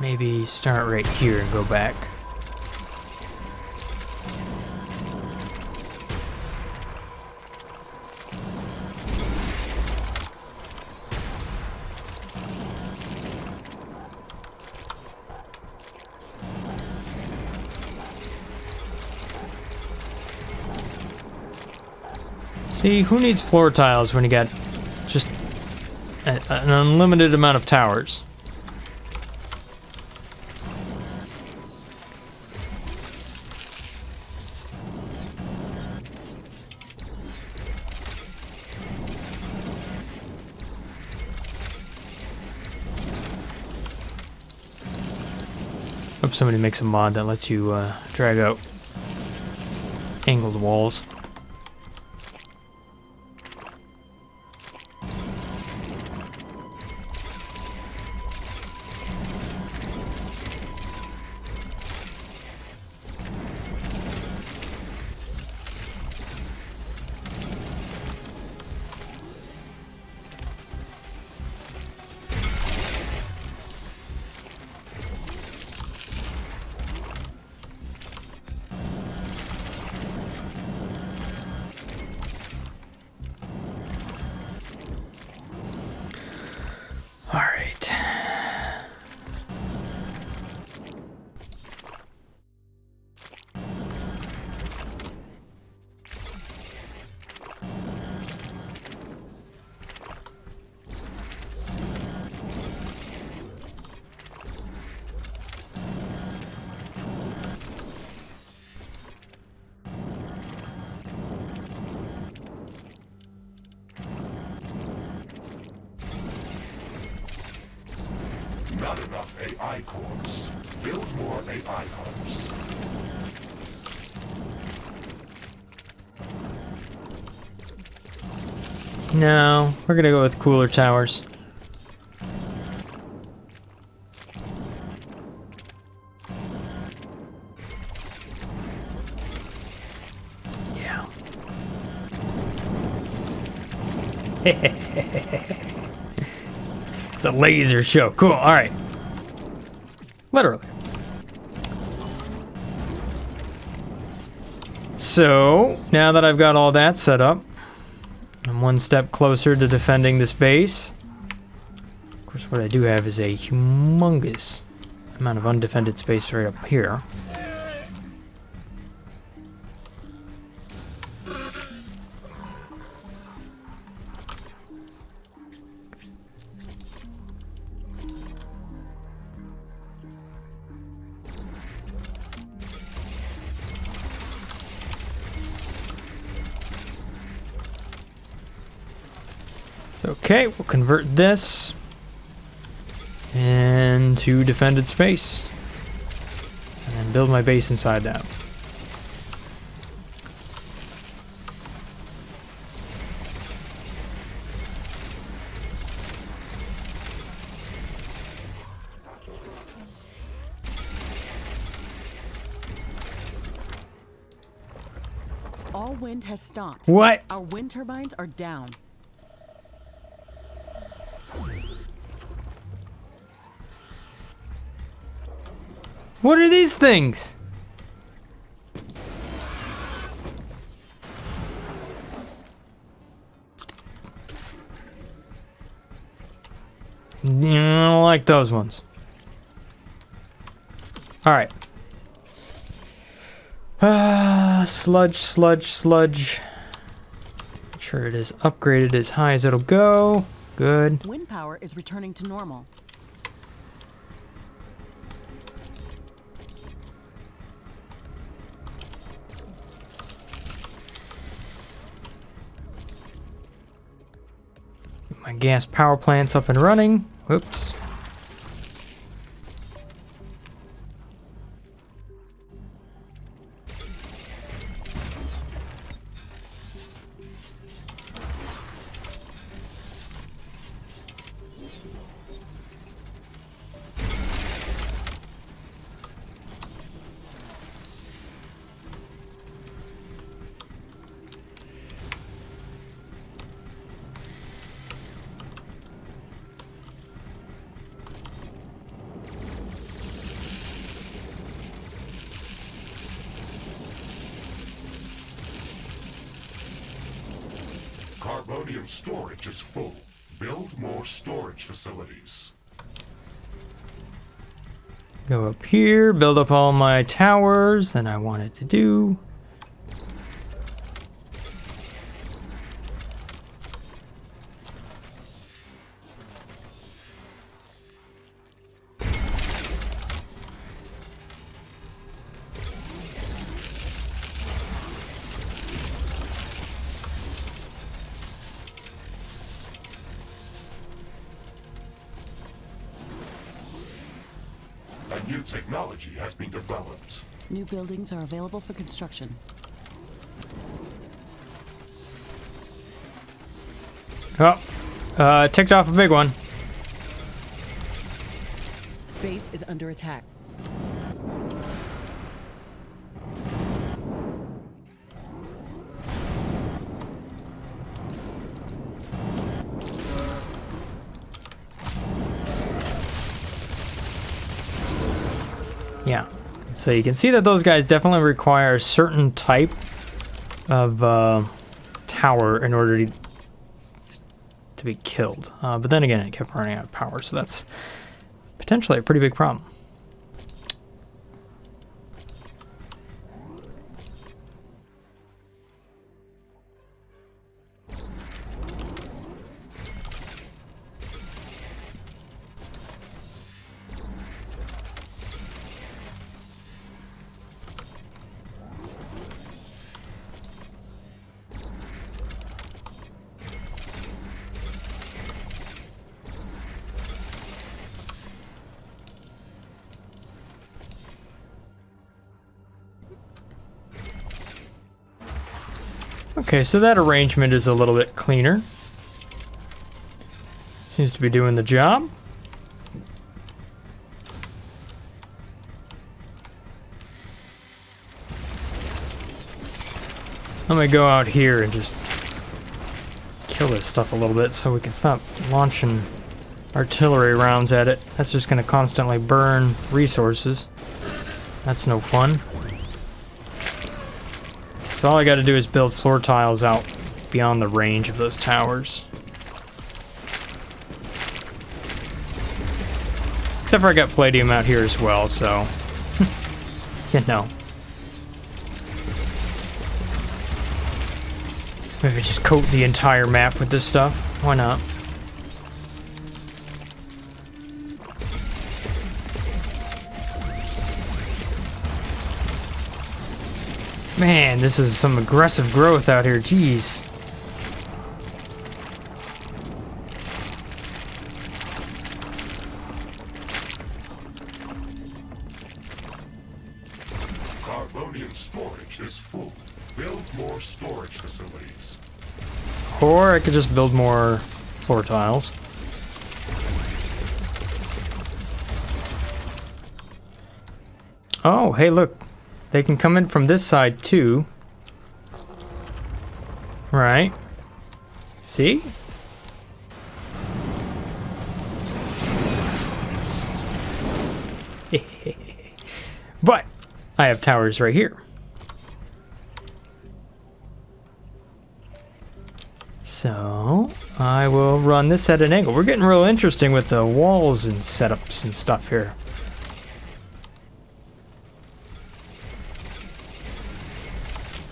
[SPEAKER 1] Maybe start right here and go back. See, who needs floor tiles when you got just an unlimited amount of towers? Hope somebody makes a mod that lets you drag out angled walls.
[SPEAKER 2] Not enough AI cores. Build more AI hubs.
[SPEAKER 1] No, we're gonna go with cooler towers. Yeah. It's a laser show. Cool. All right. Literally. So, now that I've got all that set up, I'm one step closer to defending this base. Of course, what I do have is a humongous amount of undefended space right up here. Okay, we'll convert this into defended space and then build my base inside that.
[SPEAKER 3] All wind has stopped.
[SPEAKER 1] What?
[SPEAKER 3] Our wind turbines are down.
[SPEAKER 1] What are these things? Yeah, I don't like those ones. Alright. Sludge, sludge, sludge. Make sure it is upgraded as high as it'll go. Good.
[SPEAKER 3] Wind power is returning to normal.
[SPEAKER 1] My gas power plant's up and running. Whoops.
[SPEAKER 2] Carbonium storage is full. Build more storage facilities.
[SPEAKER 1] Go up here, build up all my towers that I wanted to do.
[SPEAKER 2] A new technology has been developed.
[SPEAKER 3] New buildings are available for construction.
[SPEAKER 1] Oh, ticked off a big one.
[SPEAKER 3] Base is under attack.
[SPEAKER 1] Yeah, so you can see that those guys definitely require a certain type of tower in order to be killed. But then again, it kept running out of power, so that's potentially a pretty big problem. Okay, so that arrangement is a little bit cleaner. Seems to be doing the job. I'm gonna go out here and just kill this stuff a little bit so we can stop launching artillery rounds at it. That's just gonna constantly burn resources. That's no fun. So all I gotta do is build floor tiles out beyond the range of those towers. Except for I got palladium out here as well, so you know. Maybe just coat the entire map with this stuff. Why not? Man, this is some aggressive growth out here. Jeez.
[SPEAKER 2] Carbonium storage is full. Build more storage facilities.
[SPEAKER 1] Or I could just build more floor tiles. Oh, hey, look. They can come in from this side, too. Right. See? But I have towers right here. So I will run this at an angle. We're getting real interesting with the walls and setups and stuff here.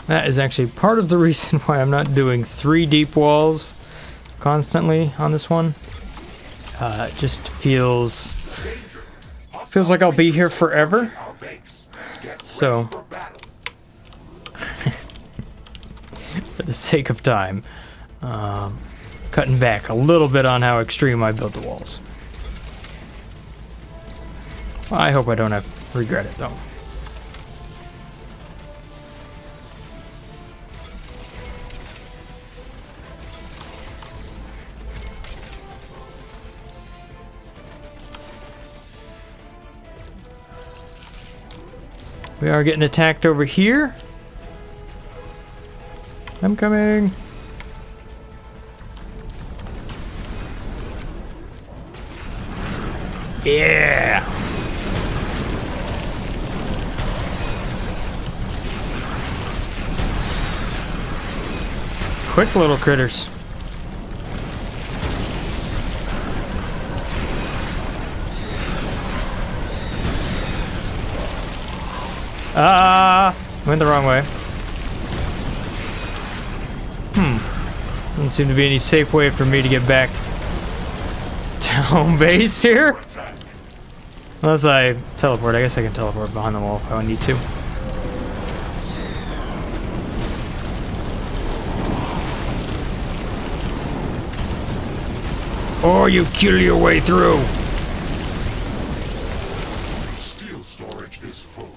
[SPEAKER 1] That is actually part of the reason why I'm not doing 3 deep walls constantly on this one. It just feels like I'll be here forever. So, for the sake of time, cutting back a little bit on how extreme I build the walls. I hope I don't have to regret it though. We are getting attacked over here. I'm coming. Yeah. Quick little critters. Went the wrong way. Doesn't seem to be any safe way for me to get back to home base here. Unless I teleport. I guess I can teleport behind the wall if I need to. Or you kill your way through.
[SPEAKER 2] Steel storage is full.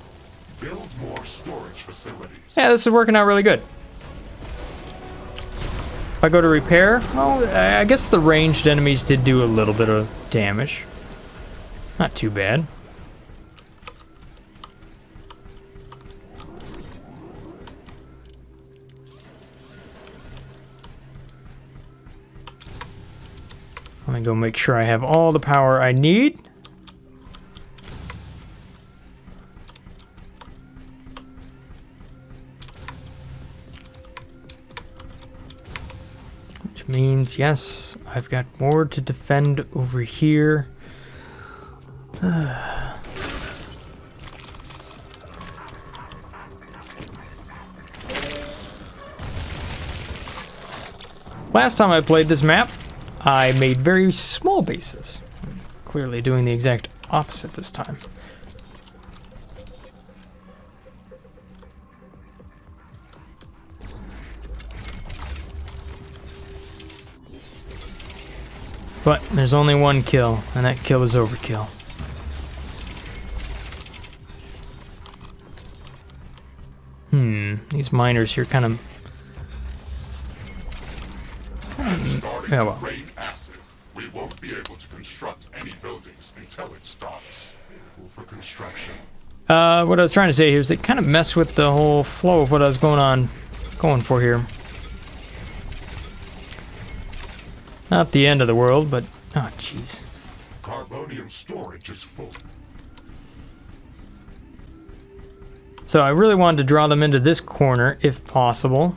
[SPEAKER 2] Build more storage facilities.
[SPEAKER 1] Yeah, this is working out really good. If I go to repair, well, I guess the ranged enemies did do a little bit of damage. Not too bad. Let me go make sure I have all the power I need. Which means, yes, I've got more to defend over here. Last time I played this map, I made very small bases. I'm clearly doing the exact opposite this time. But there's only one kill, and that kill is overkill. These miners here kind of... Yeah, well.
[SPEAKER 2] Rain acid. We won't be able to construct any buildings until it starts. For construction.
[SPEAKER 1] What I was trying to say here is they kind of mess with the whole flow of what I was going for here. Not the end of the world, but oh jeez.
[SPEAKER 2] Carbonium storage is full.
[SPEAKER 1] So I really wanted to draw them into this corner if possible,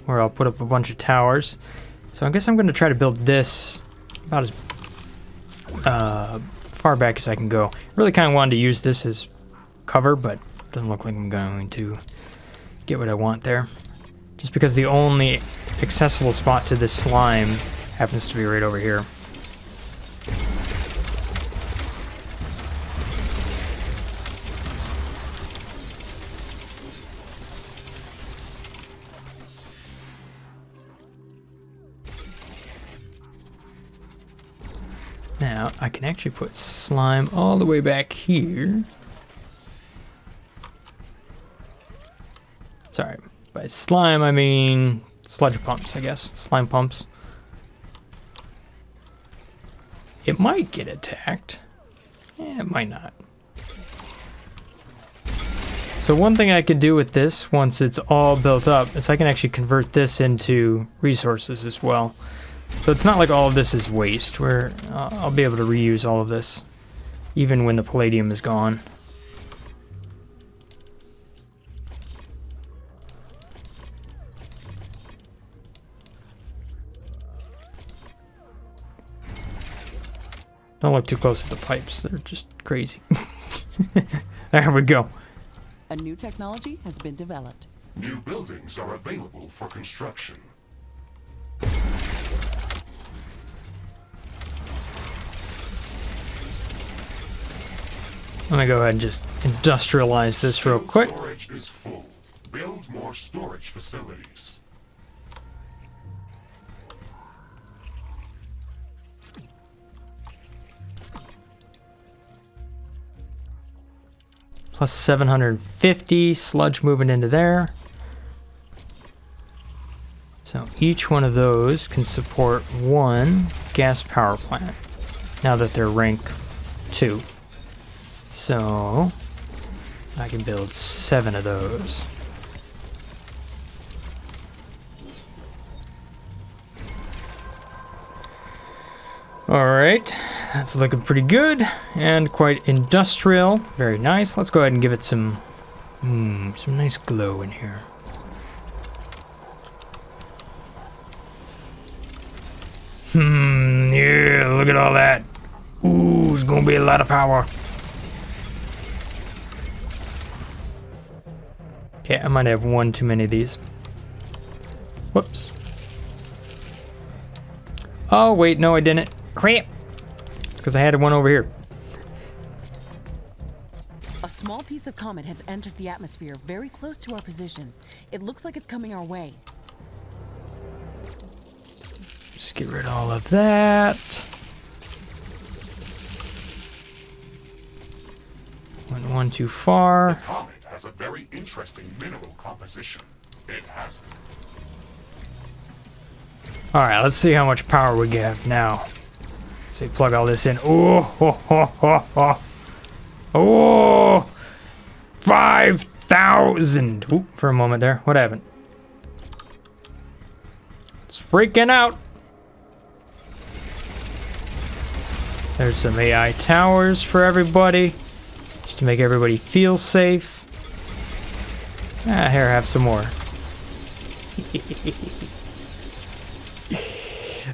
[SPEAKER 1] where I'll put up a bunch of towers. So I guess I'm going to try to build this about as far back as I can go. Really kind of wanted to use this as cover, but it doesn't look like I'm going to get what I want there. Just because the only accessible spot to this slime happens to be right over here. Now, I can actually put slime all the way back here. Sorry, by slime I mean sludge pumps, I guess. Slime pumps. It might get attacked. Yeah, it might not. So one thing I could do with this, once it's all built up, is I can actually convert this into resources as well. So it's not like all of this is waste, where I'll be able to reuse all of this, even when the palladium is gone. Don't look too close to the pipes. They're just crazy. There we go.
[SPEAKER 3] A new technology has been developed.
[SPEAKER 2] New buildings are available for construction.
[SPEAKER 1] Let me go ahead and just industrialize this real quick.
[SPEAKER 2] Storage is full. Build more storage facilities.
[SPEAKER 1] Plus 750 sludge moving into there. So each one of those can support one gas power plant now that they're rank 2. So I can build 7 of those. Alright, that's looking pretty good and quite industrial. Very nice. Let's go ahead and give it some nice glow in here. Yeah, look at all that. Ooh, it's gonna be a lot of power. Okay, I might have one too many of these. Whoops. Oh, wait, no, I didn't. Crap! It's because I had one over here.
[SPEAKER 3] A small piece of comet has entered the atmosphere very close to our position. It looks like it's coming our way.
[SPEAKER 1] Just get rid of all of that. Went one too far.
[SPEAKER 2] The comet has a very interesting mineral composition. It has...
[SPEAKER 1] Alright, let's see how much power we have now. So you plug all this in. Oh, 5,000. Ooh, for a moment there. What happened? It's freaking out. There's some AI towers for everybody. Just to make everybody feel safe. Ah, here, have some more.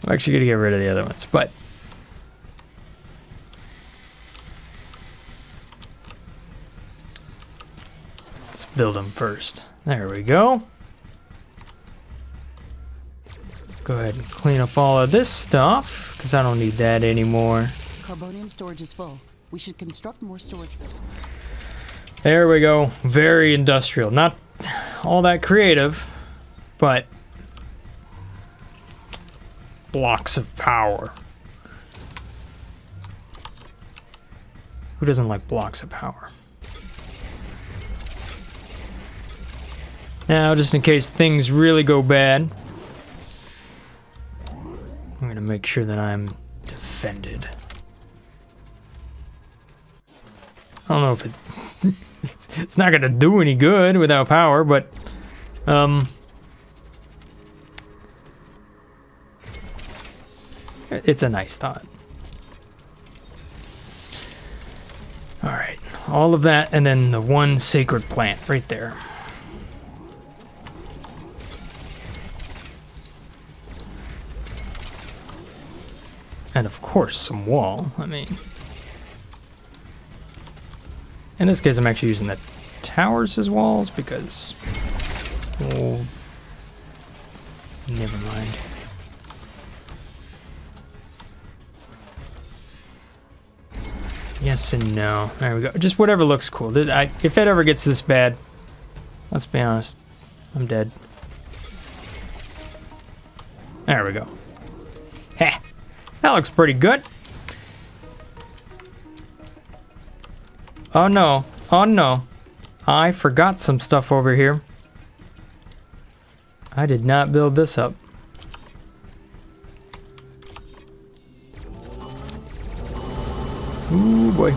[SPEAKER 1] I'm actually going to get rid of the other ones, but... let's build them first. There we go. Go ahead and clean up all of this stuff, because I don't need that anymore.
[SPEAKER 3] Carbonium storage is full. We should construct more storage buildings.
[SPEAKER 1] There we go. Very industrial. Not all that creative, but... blocks of power. Who doesn't like blocks of power? Now, just in case things really go bad, I'm gonna make sure that I'm defended. I don't know if it's not gonna do any good without power, but it's a nice thought. Alright, all of that, and then the one sacred plant right there. And of course, some wall. I mean, in this case, I'm actually using the towers as walls because, oh, never mind. Yes and no. There we go. Just whatever looks cool. If it ever gets this bad, let's be honest, I'm dead. There we go. Heh. That looks pretty good. Oh no. Oh no. I forgot some stuff over here. I did not build this up. Ooh boy.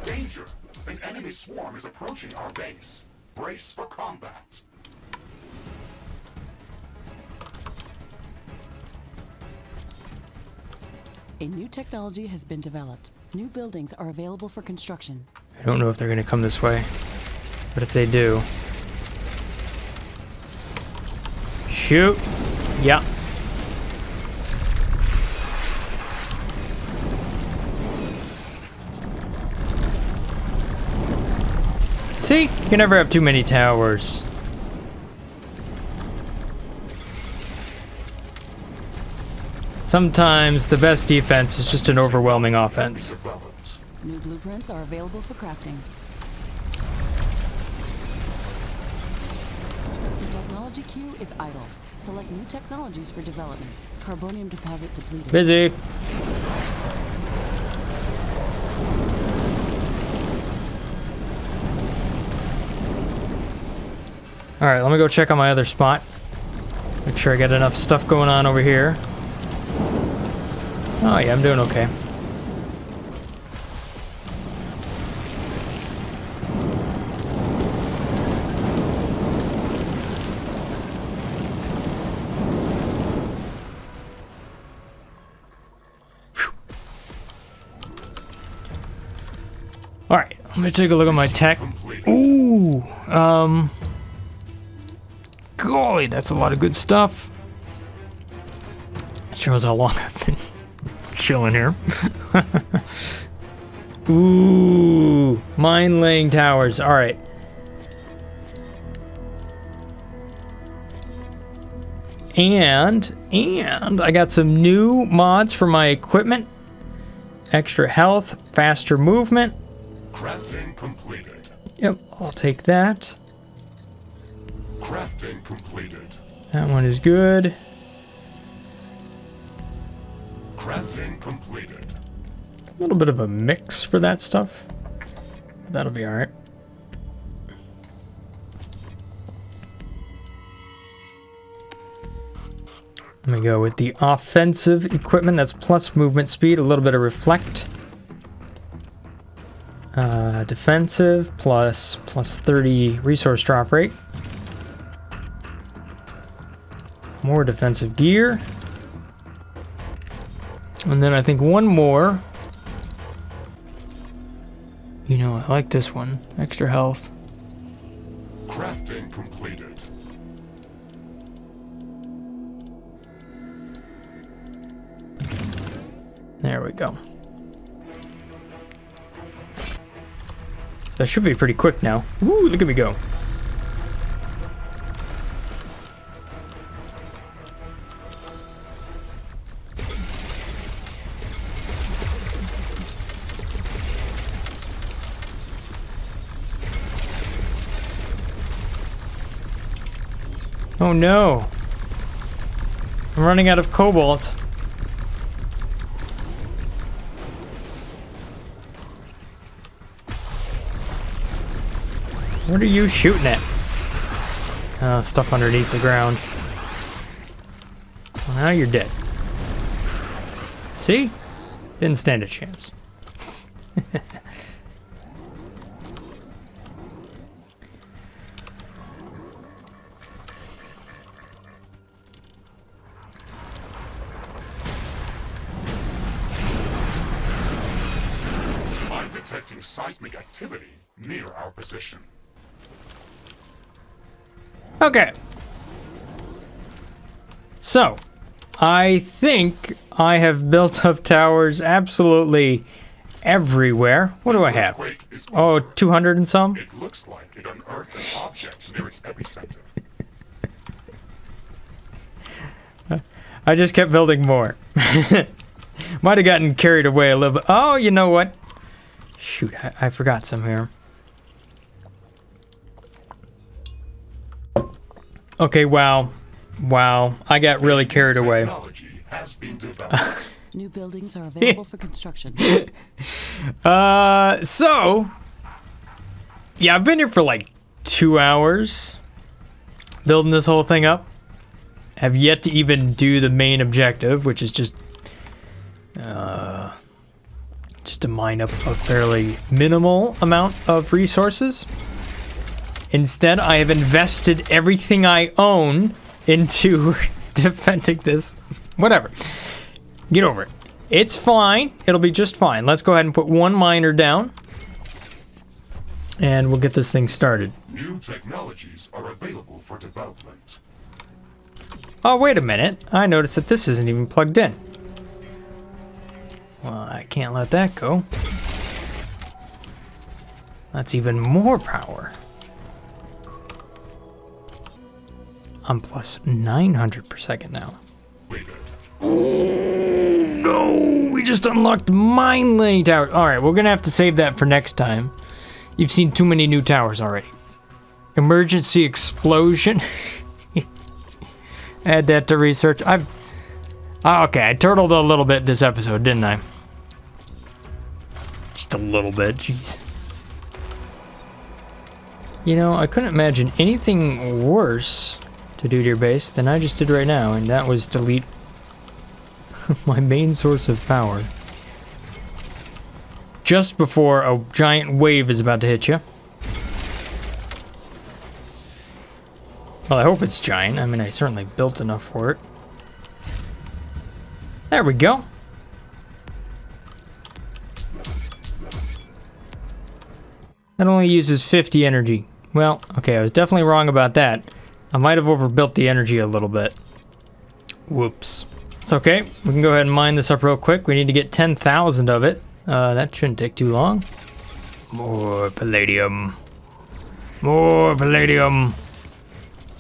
[SPEAKER 2] Danger! An enemy swarm is approaching our base. Brace for combat.
[SPEAKER 3] A new technology has been developed. New buildings are available for construction.
[SPEAKER 1] I don't know if they're gonna come this way, but if they do... Shoot! Yeah. See? You can never have too many towers. Sometimes the best defense is just an overwhelming offense.
[SPEAKER 3] New blueprints are available for crafting. The technology queue is idle. Select new technologies for development. Carbonium deposit depleted.
[SPEAKER 1] Busy. Alright, let me go check on my other spot. Make sure I get enough stuff going on over here. Oh yeah, I'm doing okay. Alright, let me take a look at my tech. Ooh, golly, that's a lot of good stuff. Shows how long I've been chilling here. Ooh, mine laying towers. All right. And I got some new mods for my equipment. Extra health, faster movement.
[SPEAKER 2] Crafting completed.
[SPEAKER 1] Yep, I'll take that.
[SPEAKER 2] Crafting completed.
[SPEAKER 1] That one is good.
[SPEAKER 2] Crafting completed.
[SPEAKER 1] A little bit of a mix for that stuff. That'll be all right. Let me go with the offensive equipment. That's plus movement speed, a little bit of reflect. Defensive plus 30 resource drop rate. More defensive gear. And then I think one more. You know, I like this one. Extra health.
[SPEAKER 2] Crafting completed.
[SPEAKER 1] There we go. That should be pretty quick now. Woo, look at me go. Oh no. I'm running out of cobalt. What are you shooting at? Oh, stuff underneath the ground. Well, now you're dead. See? Didn't stand a chance.
[SPEAKER 2] I'm detecting seismic activity near our position.
[SPEAKER 1] Okay. So, I think I have built up towers absolutely everywhere. What do I have? Oh, 200 and some?
[SPEAKER 2] It looks like it unearthed an object near its epicenter.
[SPEAKER 1] I just kept building more. Might have gotten carried away a little bit. Oh, you know what? Shoot, I forgot some here. Okay, wow. Wow, I got really carried away.
[SPEAKER 2] Technology has been developed.
[SPEAKER 3] New buildings are available for construction.
[SPEAKER 1] So, yeah, I've been here for like 2 hours building this whole thing up. Have yet to even do the main objective, which is just to mine up a fairly minimal amount of resources. Instead, I have invested everything I own into defending this. Whatever. Get over it. It's fine. It'll be just fine. Let's go ahead and put one miner down. and we'll get this thing started.
[SPEAKER 2] New technologies are available for development.
[SPEAKER 1] Oh, wait a minute. I noticed that this isn't even plugged in. Well, I can't let that go. That's even more power. I'm plus 900 per second now. Oh, no! We just unlocked mine laying tower. Alright, we're gonna have to save that for next time. You've seen too many new towers already. Emergency explosion. Add that to research. Okay, I turtled a little bit this episode, didn't I? Just a little bit, jeez. You know, I couldn't imagine anything worse to do to your base than I just did right now, and that was delete my main source of power. Just before a giant wave is about to hit you. Well, I hope it's giant. I mean, I certainly built enough for it. There we go. That only uses 50 energy. Well, okay, I was definitely wrong about that. I might have overbuilt the energy a little bit. Whoops. It's okay. We can go ahead and mine this up real quick. We need to get 10,000 of it. That shouldn't take too long. More palladium. More palladium.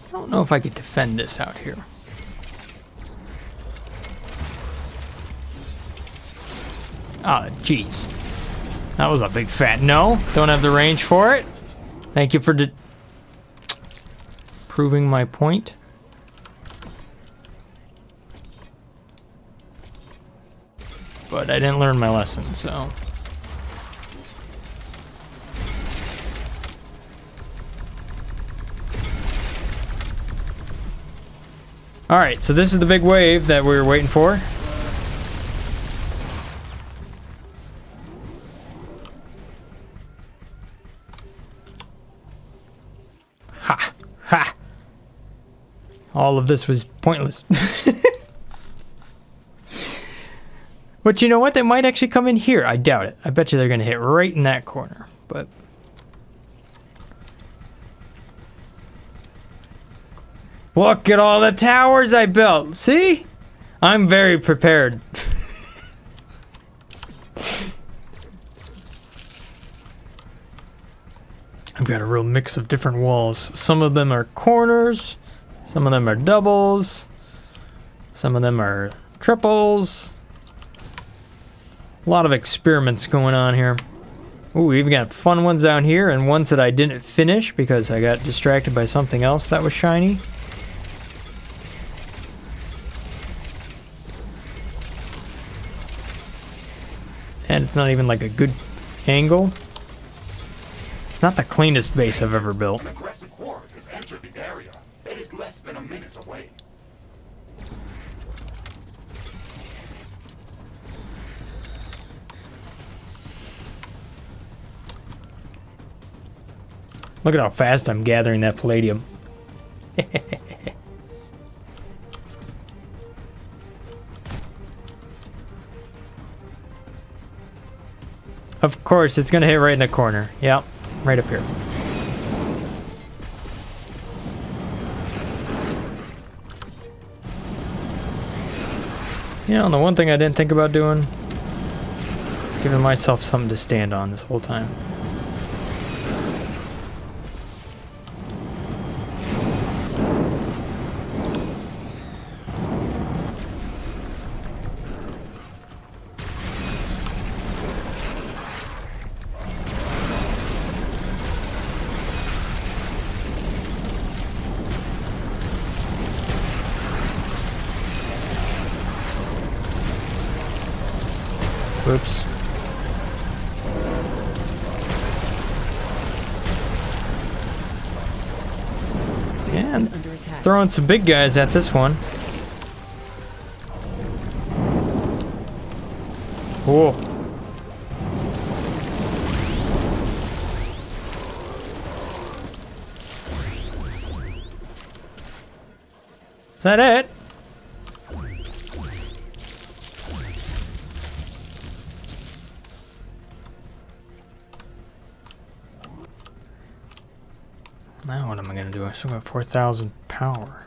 [SPEAKER 1] I don't know if I could defend this out here. Ah, jeez. That was a big fat no. Don't have the range for it. Thank you for proving my point. But I didn't learn my lesson, so. Alright, so this is the big wave that we were waiting for. Ha! Ha! All of this was pointless. But you know what? They might actually come in here. I doubt it. I bet you they're going to hit right in that corner. But look at all the towers I built. See? I'm very prepared. I've got a real mix of different walls. Some of them are corners. Some of them are doubles. Some of them are triples. A lot of experiments going on here. Ooh, we even got fun ones down here and ones that I didn't finish because I got distracted by something else that was shiny. And it's not even like a good angle. It's not the cleanest base I've ever built.
[SPEAKER 2] An aggressive horde has entered the area. It is less than a minute away.
[SPEAKER 1] Look at how fast I'm gathering that palladium. Of course, it's gonna hit right in the corner. Yep, right up here. You know, the one thing I didn't think about doing, giving myself something to stand on this whole time. Whoops. And throwing some big guys at this one. Whoa. Is that it? Now what am I gonna do? I still got 4,000 power.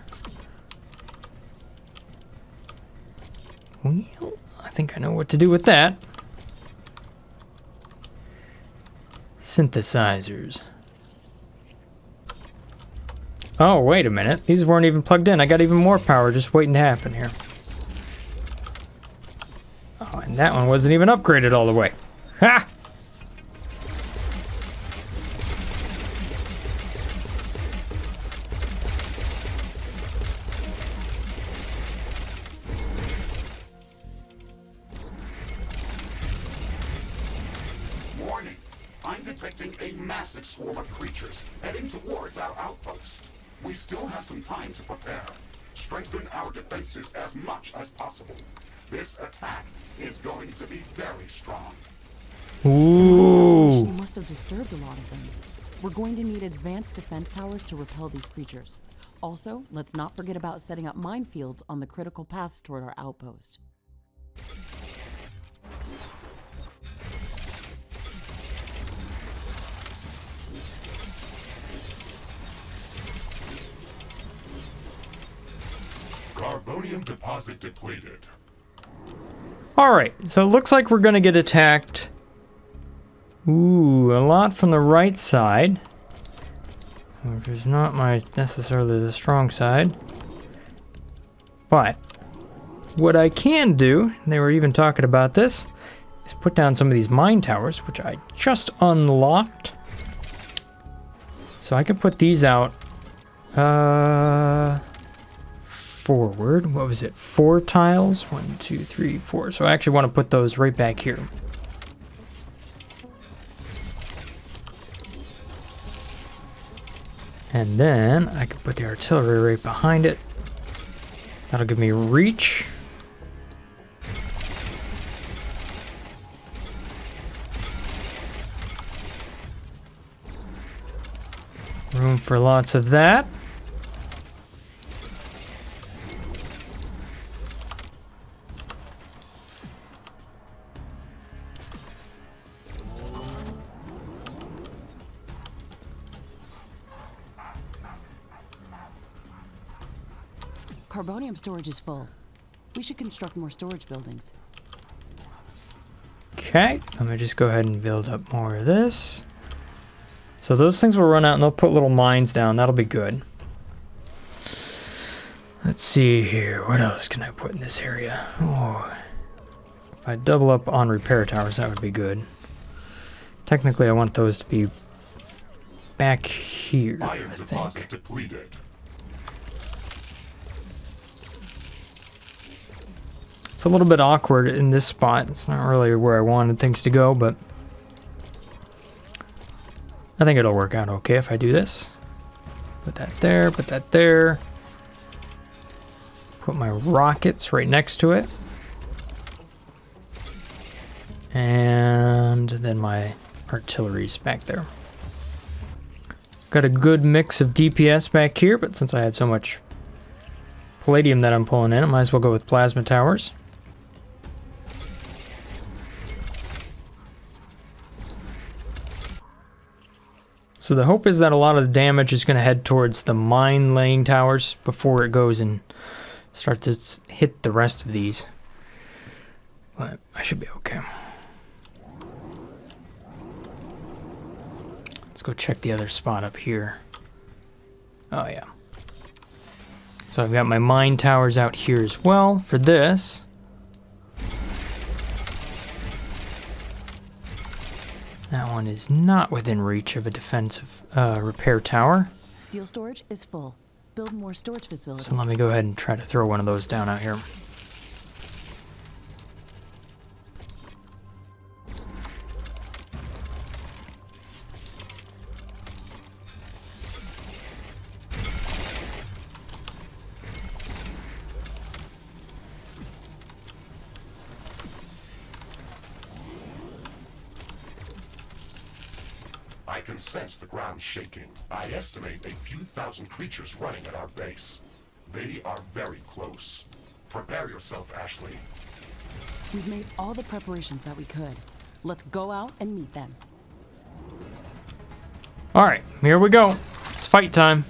[SPEAKER 1] Well, I think I know what to do with that. Synthesizers. Oh, wait a minute. These weren't even plugged in. I got even more power just waiting to happen here. Oh, and that one wasn't even upgraded all the way. Ha!
[SPEAKER 2] Warning. I'm detecting a massive swarm of creatures heading towards our outpost. We still have some time to prepare. Strengthen our defenses as much as possible. This attack is going to be very strong.
[SPEAKER 1] Ooh.
[SPEAKER 3] She must have disturbed a lot of them. We're going to need advanced defense towers to repel these creatures. Also, let's not forget about setting up minefields on the critical paths toward our outpost.
[SPEAKER 2] Carbonium deposit depleted.
[SPEAKER 1] Alright, so it looks like we're gonna get attacked. Ooh, a lot from the right side. Which is not necessarily the strong side. But what I can do, and they were even talking about this, is put down some of these mine towers, which I just unlocked. So I can put these out forward. What was it? 4 tiles? 1, 2, 3, 4. So I actually want to put those right back here. And then I can put the artillery right behind it. That'll give me reach. Room for lots of that.
[SPEAKER 3] Carbonium storage is full. We should construct more storage buildings.
[SPEAKER 1] Okay, let me just go ahead and build up more of this. So those things will run out and they'll put little mines down. That'll be good. Let's see here. What else can I put in this area? Oh, if I double up on repair towers, that would be good. Technically, I want those to be back here, I
[SPEAKER 2] Iron
[SPEAKER 1] think.
[SPEAKER 2] deposit depleted.
[SPEAKER 1] It's a little bit awkward in this spot. It's not really where I wanted things to go, but I think it'll work out okay if I do this. Put that there, put that there. Put my rockets right next to it. And then my artillery's back there. Got a good mix of DPS back here, but since I have so much palladium that I'm pulling in, I might as well go with plasma towers. So the hope is that a lot of the damage is going to head towards the mine laying towers before it goes and starts to hit the rest of these. But I should be okay. Let's go check the other spot up here. Oh yeah. So I've got my mine towers out here as well for this. That one is not within reach of a defensive repair tower.
[SPEAKER 3] Steel storage is full. Build more storage facilities.
[SPEAKER 1] So let me go ahead and try to throw one of those down out here.
[SPEAKER 2] I can sense the ground shaking. I estimate a few thousand creatures running at our base. They are very close. Prepare yourself, Ashley.
[SPEAKER 3] We've made all the preparations that we could. Let's go out and meet them.
[SPEAKER 1] All right, here we go. It's fight time.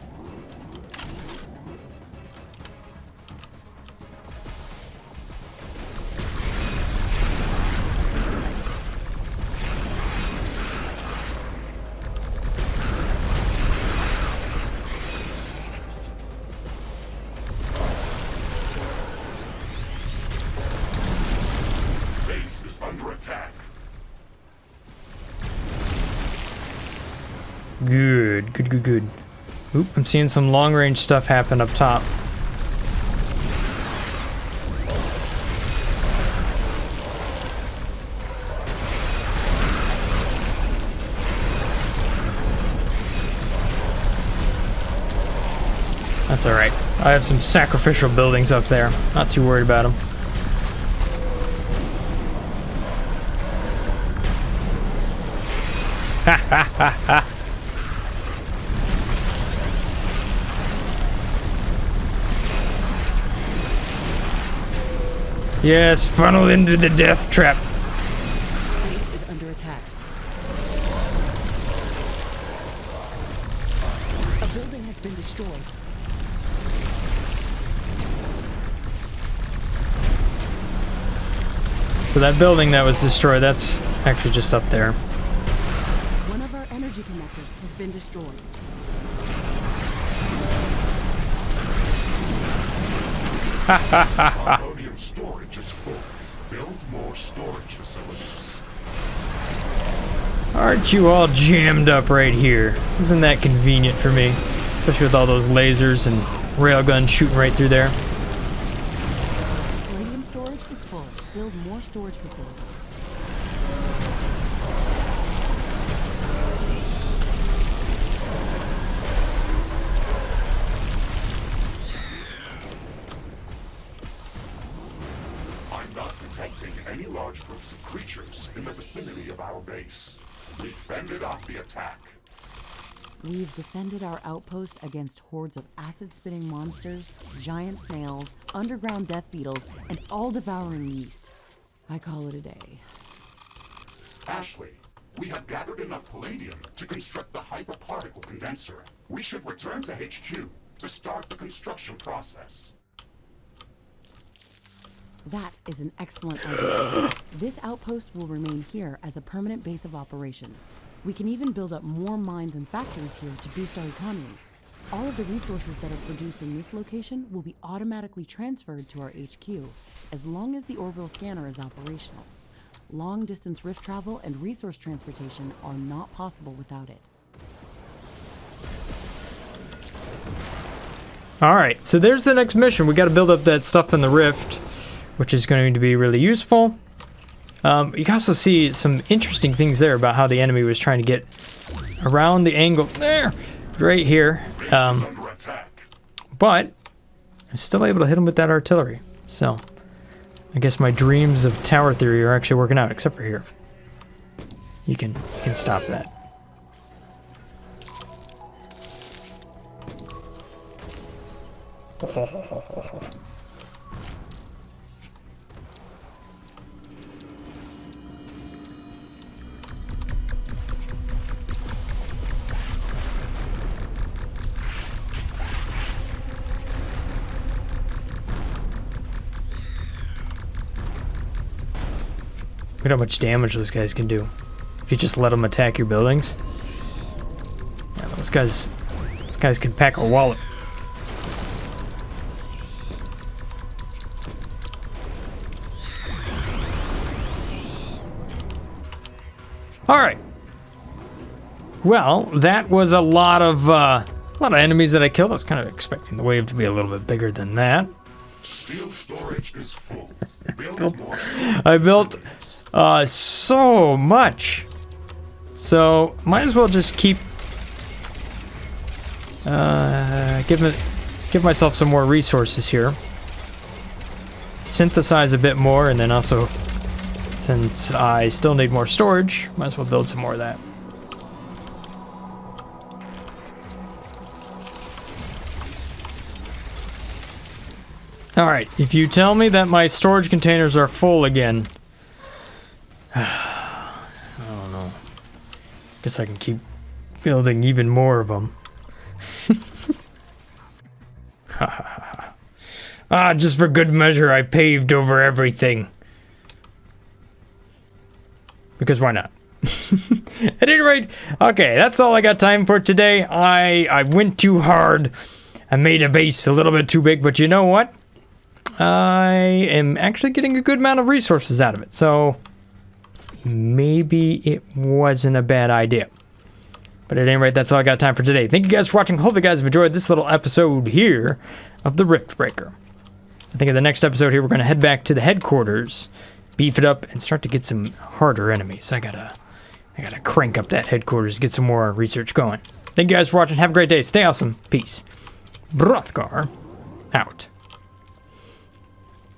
[SPEAKER 2] Base is under attack.
[SPEAKER 1] Good, good, good, good. Oop, I'm seeing some long-range stuff happen up top. That's alright. I have some sacrificial buildings up there. Not too worried about them. Ha ha ha ha. Yes, funnel into the death trap.
[SPEAKER 3] Base is under attack. A building has been destroyed.
[SPEAKER 1] So that building that was destroyed, that's actually just up there.
[SPEAKER 3] One of our energy connectors has been destroyed.
[SPEAKER 2] Commodium storage is full. Build more storage facilities.
[SPEAKER 1] Aren't you all jammed up right here? Isn't that convenient for me? Especially with all those lasers and railguns shooting right through there.
[SPEAKER 3] Palladium storage is full. Build more storage facilities.
[SPEAKER 2] I'm not detecting any large groups of creatures in the vicinity of our base. We fended off the attack.
[SPEAKER 3] We've defended our outposts against hordes of acid-spitting monsters, giant snails, underground death beetles, and all-devouring yeast. I call it a day.
[SPEAKER 2] Ashley, we have gathered enough palladium to construct the hyperparticle condenser. We should return to HQ to start the construction process.
[SPEAKER 3] That is an excellent idea. This outpost will remain here as a permanent base of operations. We can even build up more mines and factories here to boost our economy. All of the resources that are produced in this location will be automatically transferred to our HQ, as long as the orbital scanner is operational. Long-distance rift travel and resource transportation are not possible without it.
[SPEAKER 1] Alright, so there's the next mission. We gotta build up that stuff in the rift, which is going to be really useful. You can also see some interesting things there about how the enemy was trying to get around the angle there, right here. But I'm still able to hit him with that artillery. So I guess my dreams of tower theory are actually working out, except for here. You can stop that. Look at how much damage those guys can do if you just let them attack your buildings. Yeah, those guys can pack a wallet. All right. Well, that was a lot of enemies that I killed. I was kind of expecting the wave to be a little bit bigger than that.
[SPEAKER 2] Steel storage is full. Build more.
[SPEAKER 1] I built so much. So might as well just keep give myself some more resources here. Synthesize a bit more, and then also, since I still need more storage, might as well build some more of that. Alright, if you tell me that my storage containers are full again, I don't know. Guess I can keep building even more of them. Just for good measure, I paved over everything. Because why not? At any rate, okay, that's all I got time for today. I went too hard. I made a base a little bit too big, but you know what? I am actually getting a good amount of resources out of it, so maybe it wasn't a bad idea. But at any rate, that's all I got time for today. Thank you guys for watching. Hope you guys have enjoyed this little episode here of the Riftbreaker. I think in the next episode here, we're going to head back to the headquarters, beef it up, and start to get some harder enemies. I gotta crank up that headquarters, get some more research going. Thank you guys for watching. Have a great day. Stay awesome. Peace. Brothgar out.